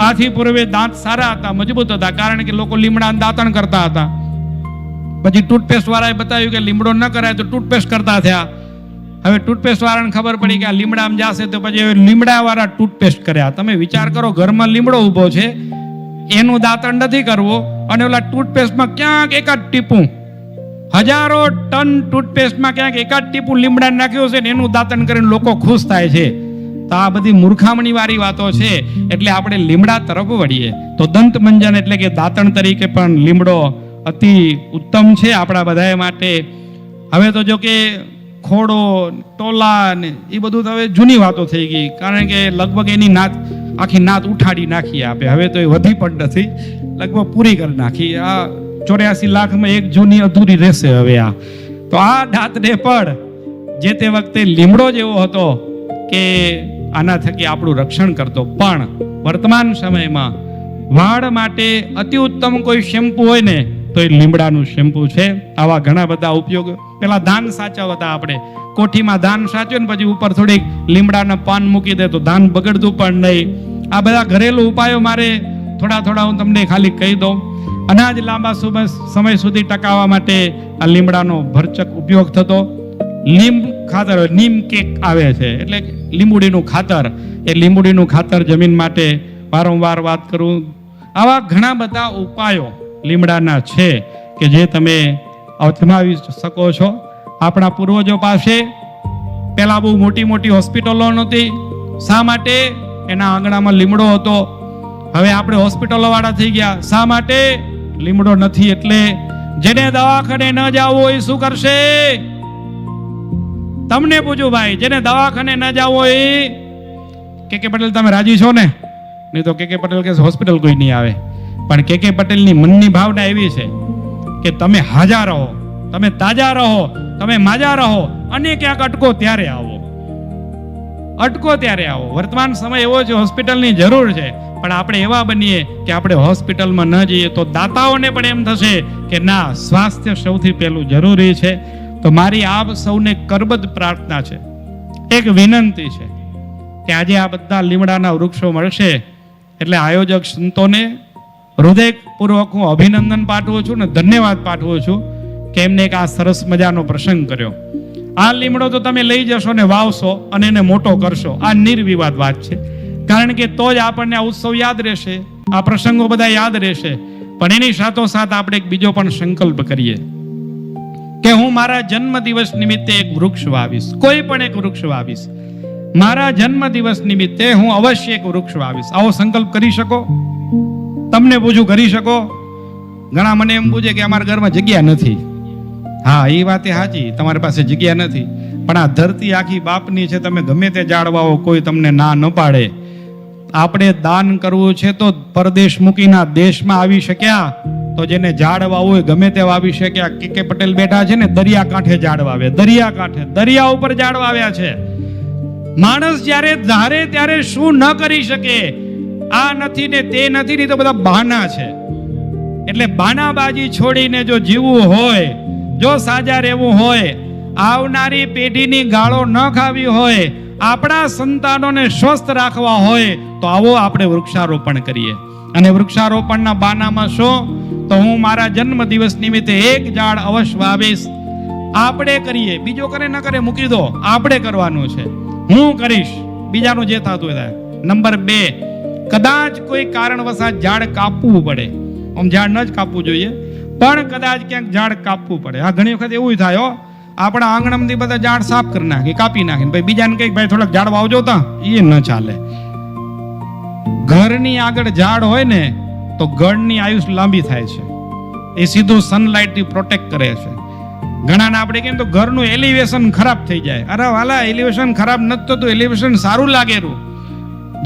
આથી પૂર્વે દાંત સારા હતા, મજબૂત હતા, કારણ કે લોકો લીમડાનું દાંતણ કરતા હતા. પછી ટૂથપેસ્ટ વાળાએ બતાવ્યું કે લીમડો ન કરાય તો ટૂથપેસ્ટ કરતા થયા. હવે ટૂથપેસ્ટ વાળાને ખબર પડી કે આ લીમડામાં જશે તો પછી હવે લીમડા વાળા ટૂથપેસ્ટ કર્યા. તમે વિચાર કરો, ઘરમાં લીમડો ઊભો છે, એનું દાંતણ નથી કરવું, અને ઓલા ટૂથપેસ્ટમાં ક્યાંક એકાદ ટીપું, હજારો ટન ટૂથપેસ્ટમાં ક્યાંક એકાદ ટીપું લીમડા નાખ્યું છે ને એનું દાંતણ કરીને લોકો ખુશ થાય છે. તો આ બધી મૂર્ખામણી વાળી વાતો છે. એટલે આપણે લીમડા તરફ વળીએ તો દંત મંજન એટલે કે દાંતણ તરીકે પણ લીમડો અતિ ઉત્તમ છે આપણા બધા માટે. હવે તો જો કે ખોડો, ટોલા ને એ બધું તો હવે જૂની વાતો થઈ ગઈ, કારણ કે લગભગ એની નાત આખી નાત ઉઠાડી નાખી આપે. હવે તો એ વધી પણ નથી, લગભગ પૂરી કરી નાખી. આ 84 લાખમાં એક જૂની અધૂરી રહેશે હવે. આ તો આ દાંતને પણ જે તે વખતે લીમડો જેવો હતો કે આના થકી આપણું રક્ષણ કરતો. પણ વર્તમાન સમયમાં વાળ માટે અતિ ઉત્તમ કોઈ શેમ્પુ હોય ને તો એ લીમડાનું શેમ્પુ છે. આવા ઘણા બધા ઉપયોગ. પેલા ધાન સાચવતા આપણે, કોઠીમાં ધાન સાચવે ને પછી ઉપર થોડીક લીમડાના પાન મૂકી દે તો ધાન બગડતું પણ નહીં. આ બધા ઘરેલું ઉપાયો મારે થોડા હું તમને ખાલી કહી દઉં. અનાજ લાંબા સમય સુધી ટકાવવા માટે આ લીમડાનો ભરચક ઉપયોગ થતો. લીંબ ખાતર, નીમ કેક આવે છે, એટલે લીંબુડીનું ખાતર. એ લીંબુડીનું ખાતર જમીન માટે વારંવાર વાત કરું. આવા ઘણા બધા ઉપાયો લીમડાના છે કે જે તમે અજમાવી શકો છો. આપણા પૂર્વજો પાસે પહેલા બહુ મોટી મોટી હોસ્પિટલો નહોતી. શા માટે? એના આંગણામાં લીમડો હતો. હવે આપણે હોસ્પિટલો વાળા થઈ ગયા. શા માટે? લીમડો નથી એટલે. જેને દવાખાને ન જવું હોય શું કરશે? તમને પૂછું ભાઈ, જેને દવાખાને ન જવું હોય, કે પટેલ તમે રાજી છો ને? નહીં તો કે પટેલ કે હોસ્પિટલ કોઈ નહીં આવે. પણ કે પટેલની મનની ભાવના એવી છે કે તમે હાજર રહો, તમે તાજા રહો, તમે માજા રહો, અને ક્યાંક અટકો ત્યારે આવો. અટકો ત્યારે આવો. વર્તમાન સમય એવો છે, હોસ્પિટલની જરૂર છે, પણ આપણે એવા બનીએ કે આપણે હોસ્પિટલમાં ન જઈએ તો દાતાઓને પણ એમ થશે કે ના, સ્વાસ્થ્ય સૌથી પહેલું જરૂરી છે. તો મારી આપ સૌને કરબદ્ધ પ્રાર્થના છે, એક વિનંતી છે કે આજે આ બધા લીમડાના વૃક્ષો મળશે એટલે આયોજક સંતોને હૃદયપૂર્વક હું અભિનંદન પાઠવું છું ને ધન્યવાદ પાઠવું છું કે એમને એક આ સરસ મજાનો પ્રસંગ કર્યો. આ લીમડો તો તમે લઈ જશો ને વાવશો અને એને મોટો કરશો, આ નિર્વિવાદ વાત છે. કારણ કે તો જ આપણને આ ઉત્સવ યાદ રહેશે, આ પ્રસંગો બધા યાદ રહેશે. પણ એની સાથોસાથ આપણે એક બીજો પણ સંકલ્પ કરીએ કે હું મારા જન્મ દિવસ નિમિત્તે એક વૃક્ષ વાવીશ. કોઈ પણ એક વૃક્ષ વાવીશ. મારા જન્મ દિવસ નિમિત્તે હું અવશ્ય એક વૃક્ષ વાવીશ. આવો સંકલ્પ કરી શકો? તમને પૂછું, કરી શકો? ઘણા મને એમ પૂછે કે અમારા ઘરમાં જગ્યા નથી. હા, એ વાત સાચી, તમારી પાસે જગ્યા નથી, પણ આ ધરતી આખી બાપની છે. તમે ગમે તે ઝાડ વાવો, કોઈ તમને ના ન પાડે. આપણે દાન કરવું છે તો પરદેશ મૂકીના દેશમાં આવી શક્યા, તો જેને ઝાડ વાવવું હોય ગમે તે વાવી શક્યા. કે પટેલ બેઠા છે ને, દરિયા કાંઠે ઝાડ વાવે, દરિયા કાંઠે, દરિયા ઉપર ઝાડ વાવ્યા છે. માણસ જ્યારે ધારે ત્યારે શું ન કરી શકે? આ નથી ને તે નથી ને તો બધા બહાના છે. એટલે બાનાબાજી છોડીને જો જીવવું હોય, જો સાજા રહેવું હોય, આવનારી પેઢીની ગાળો ન ખાવી હોય, આપણા સંતાનોને સ્વસ્થ રાખવા હોય, તો આવો આપણે વૃક્ષારોપણ કરીએ. અને વૃક્ષારોપણના બાનામાં શું? તો હું મારા જન્મ દિવસ નિમિત્તે એક ઝાડ અવશ્ય વાવીશ. આપણે કરીએ, બીજો કરે ન કરે મૂકી દો, આપણે કરવાનું છે. હું કરીશ, બીજાનું જે થતું હોય. નંબર 2, કદાચ કોઈ કારણવશાત ઝાડ કાપવું પડે, આમ ઝાડ ન જ કાપવું જોઈએ, પણ કદાચ ક્યાંક ઝાડ કાપવું પડે. આ ઘણી વખત એવું થાય હો, આપણા આંગણામાંથી બધા ઝાડ સાફ કરી નાખી, કાપી નાખીને ભાઈ બીજાને કઈ ભાઈ થોડાક ઝાડ વાવજો તા, એ ન ચાલે. ઘરની આગળ ઝાડ હોય ને તો ઘરની આયુષ લાંબી થાય છે. એ સીધું સનલાઇટ થી પ્રોટેક્ટ કરે છે. ઘણાને આપણે કેમ તો ઘરનું એલિવેશન ખરાબ થઈ જાય. અરે વાલા, એલિવેશન ખરાબ નથી થતું, એલિવેશન સારું લાગેલું.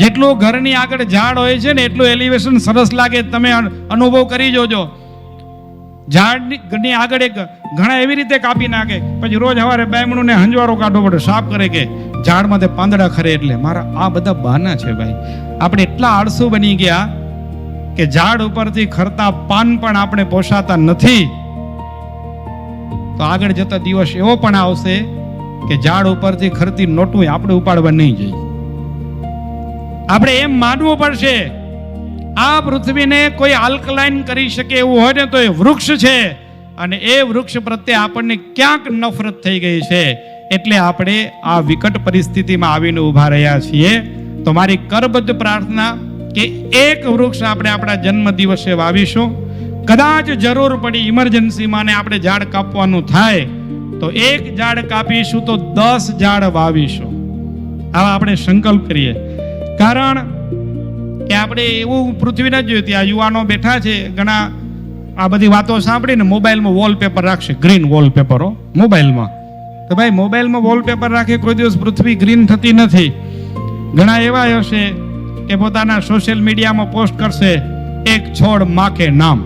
જેટલું ઘરની આગળ ઝાડ હોય છે ને એટલું એલિવેશન સરસ લાગે. તમે અનુભવ કરી જોજો. ઝાડની આગળ એક ઘણા એવી રીતે કાપી નાખે, પછી રોજ સવારે બાયમણું ને હંજવારો કાઢવો પડે, સાફ કરે કે ઝાડમાં તે પાંદડા ખરે. એટલે મારા આ બધા બહાના છે ભાઈ. આપણે એટલા આળસુ બની ગયા કે ઝાડ ઉપરથી ખરતા પાન પણ આપણે પોષાતા નથી. તો આગળ જતા દિવસ એવો પણ આવશે કે ઝાડ ઉપરથી ખરતી નોટું આપણે ઉપાડવા નહીં જઈએ. આપણે એમ માનવું પડશે આ પૃથ્વીને કોઈ આલ્કલાઇન કરી શકે એવું હોય ને તો એ વૃક્ષ છે. અને એ વૃક્ષ પ્રત્યે આપણને ક્યાંક નફરત થઈ ગઈ છે. એટલે આપણે આ વિકટ પરિસ્થિતિમાં આવીને ઊભા રહ્યા છીએ. તો મારી કરબદ્ધ પ્રાર્થના કે એક વૃક્ષ આપણે આપણા જન્મ દિવસે વાવીશું. કદાચ જરૂર પડી ઇમરજન્સીમાં ને આપણે ઝાડ કાપવાનું થાય તો એક ઝાડ કાપીશું તો 10 ઝાડ વાવીશું. આવા આપણે સંકલ્પ કરીએ. કારણ કે આપણે એવું પૃથ્વી ન જોયું. ત્યાં યુવાનો બેઠા છે, ઘણા આ બધી વાતો સાંભળીને મોબાઈલમાં વોલપેપર રાખશે, ગ્રીન વોલપેપરો મોબાઈલમાં. તો ભાઈ મોબાઈલમાં વોલપેપર રાખે કોઈ દિવસ પૃથ્વી ગ્રીન થતી નથી. ઘણા એવા હશે કે પોતાના સોશિયલ મીડિયામાં પોસ્ટ કરશે, એક છોડ માં કે નામ.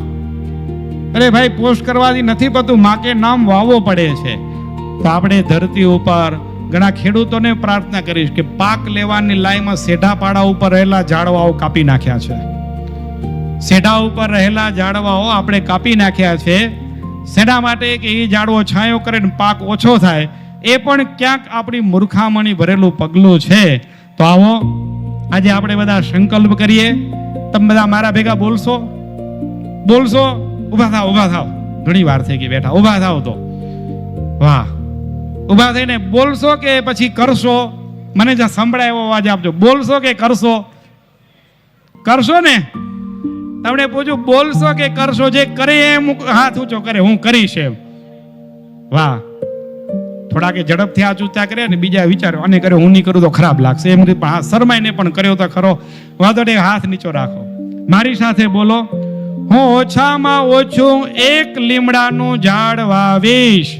અરે ભાઈ, પોસ્ટ કરવાથી નથી પડતું, માં કે નામ વાવવો પડે છે. તો આપણે ધરતી ઉપર ઘણા ખેડૂતોને પ્રાર્થના કરીશ કે પાક લેવાની લાઈનમાં સેઢા પાડા ઉપર રહેલા ઝાડવાઓ કાપી નાખ્યા છે. સેઢા ઉપર રહેલા ઝાડવાઓ આપણે કાપી નાખ્યા છે. શેના માટે? કે એ ઝાડવો છાંયો કરે ને પાક ઓછો થાય. એ પણ ક્યાંક આપણી મૂર્ખામણી ભરેલું પગલું છે. તો આવો આજે આપણે બધા સંકલ્પ કરીએ. તમે બધા મારા ભેગા બોલશો? ઊભા થાવ. ઘણી વાર થઈ ગઈ બેઠા. ઊભા થાવ તો વાહ. ઊભા થઈને બોલશો કે પછી કરશો? મને જ્યાં સંભળાય એવો અવાજ આપજો. બોલશો કે કરશો? કરશો ને? તમને પૂછું, બોલશો કે કરશો? જે કરે એમ હાથ ઊંચો કરે, હું કરીશ એમ. વાહ. થોડા કે ઝડપથી હાથ ઊંચા કરે ને બીજા વિચારો, અને કરે હું નહીં કરું તો ખરાબ લાગશે એમ. શરમાઈને પણ કર્યો તો ખરો. વાંધો નહીં, હાથ નીચો રાખો. મારી સાથે બોલો, હું ઓછામાં ઓછું એક લીમડાનું ઝાડ વાવીશ.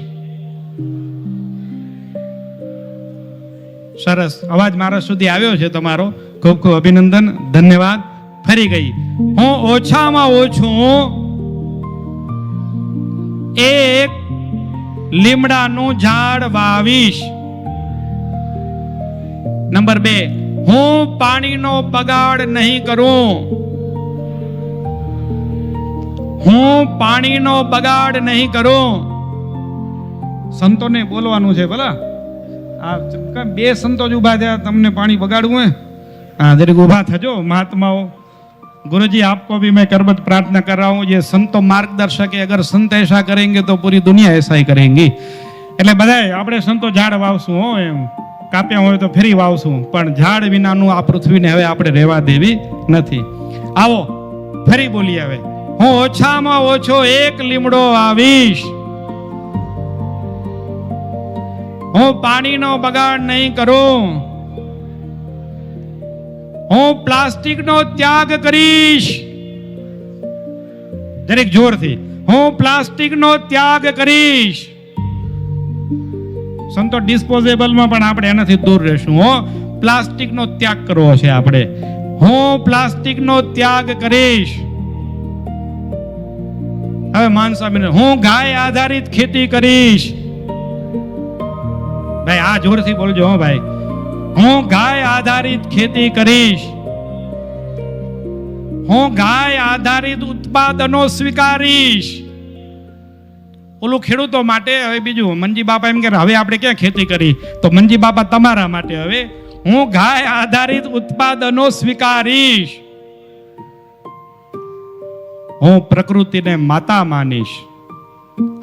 સરસ. અવાજ મારા સુધી આવ્યો છે તમારો. ખૂબ ખૂબ અભિનંદન, ધન્યવાદ. ફરી ગઈ. હું ઓછામાં ઓછું એક લીમડાનું ઝાડ વાવીશ. નંબર 2, હું પાણીનો બગાડ નહીં કરું. હું પાણીનો બગાડ નહીં કરું. સંતોને બોલવાનું છે. ભલા આ 2 સંતો જ ઉભા થયા, તમને પાણી બગાડવું હે? हाँ, जरा उभा थजो महात्माओं. गुरु जी आपको भी मैं करबद्ध प्रार्थना कर रहा हूँ. ये संतो मार्गदर्शक है. अगर संत ऐसा करेंगे तो पूरी दुनिया ऐसा ही करेंगी. એટલે બધાય આપણે સંતો ઝાડ વાવશું. હો એમ કાપ્યા હોય તો ફરી વાવશું, પણ ઝાડ વિનાનું આ પૃથ્વીને હવે આપણે રહેવા દેવી નથી. આવો ફરી બોલીએ હવે. હું ઓછામાં ઓછો એક લીમડો વાવીશ. હું પાણીનો બગાડ નહીં કરું. હું પ્લાસ્ટિકનો ત્યાગ કરીશ. દરેક જોરથી. હું પ્લાસ્ટિકનો ત્યાગ કરીશ. સંતો ડિસ્પોઝેબલમાં પણ આપણે એનાથી દૂર રહેશું. હો, પ્લાસ્ટિકનો ત્યાગ કરવો છે આપણે. હું પ્લાસ્ટિકનો ત્યાગ કરીશ. હવે માનસ્વામી, હું ગાય આધારિત ખેતી કરીશ. ભાઈ આ જોરથી બોલજો. હો ભાઈ, હું ગાય આધારિત ખેતી કરીશ. હું ગાય આધારિત ઉત્પાદનો સ્વીકારીશ. ઓલું ખેડૂતો માટે. હવે બીજું મનજી બાપા એમ કે હવે આપણે ક્યાં ખેતી કરી, તો મનજી બાપા તમારા માટે હવે હું ગાય આધારિત ઉત્પાદનો સ્વીકારીશ. હું પ્રકૃતિને માતા માનીશ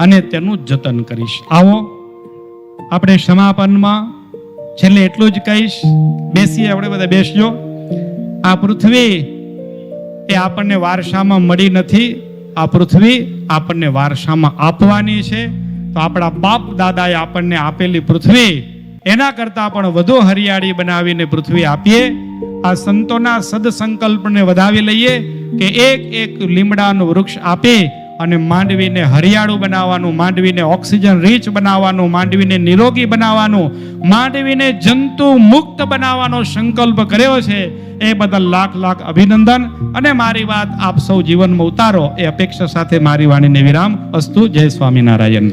અને તેનું જતન કરીશ. આવો આપણે સમાપનમાં છેલ્લે એટલું જ કહીશ. બેસીએ, આપણે બધા બેસજો. આ પૃથ્વી એ આપણને વારસામાં મળી નથી. આ પૃથ્વી આપણને વારસામાં આપવાની છે. તો આપણા બાપ દાદાએ આપણને આપેલી પૃથ્વી એના કરતા પણ વધુ હરિયાળી બનાવીને પૃથ્વી આપીએ. આ સંતોના સદસંકલ્પને વધાવી લઈએ કે એક એક લીમડાનું વૃક્ષ આપી અને માંડવીને હરિયાળું બનાવવાનું, માંડવીને ઓક્સિજન રીચ બનાવવાનું, માંડવીને નિરોગી બનાવવાનું, માંડવીને જંતુ મુક્ત બનાવવાનો સંકલ્પ કર્યો છે. એ બદલ લાખ લાખ અભિનંદન. અને મારી વાત આપ સૌ જીવનમાં ઉતારો એ અપેક્ષા સાથે મારી વાણીને વિરામ. અસ્તુ. જય સ્વામિનારાયણ.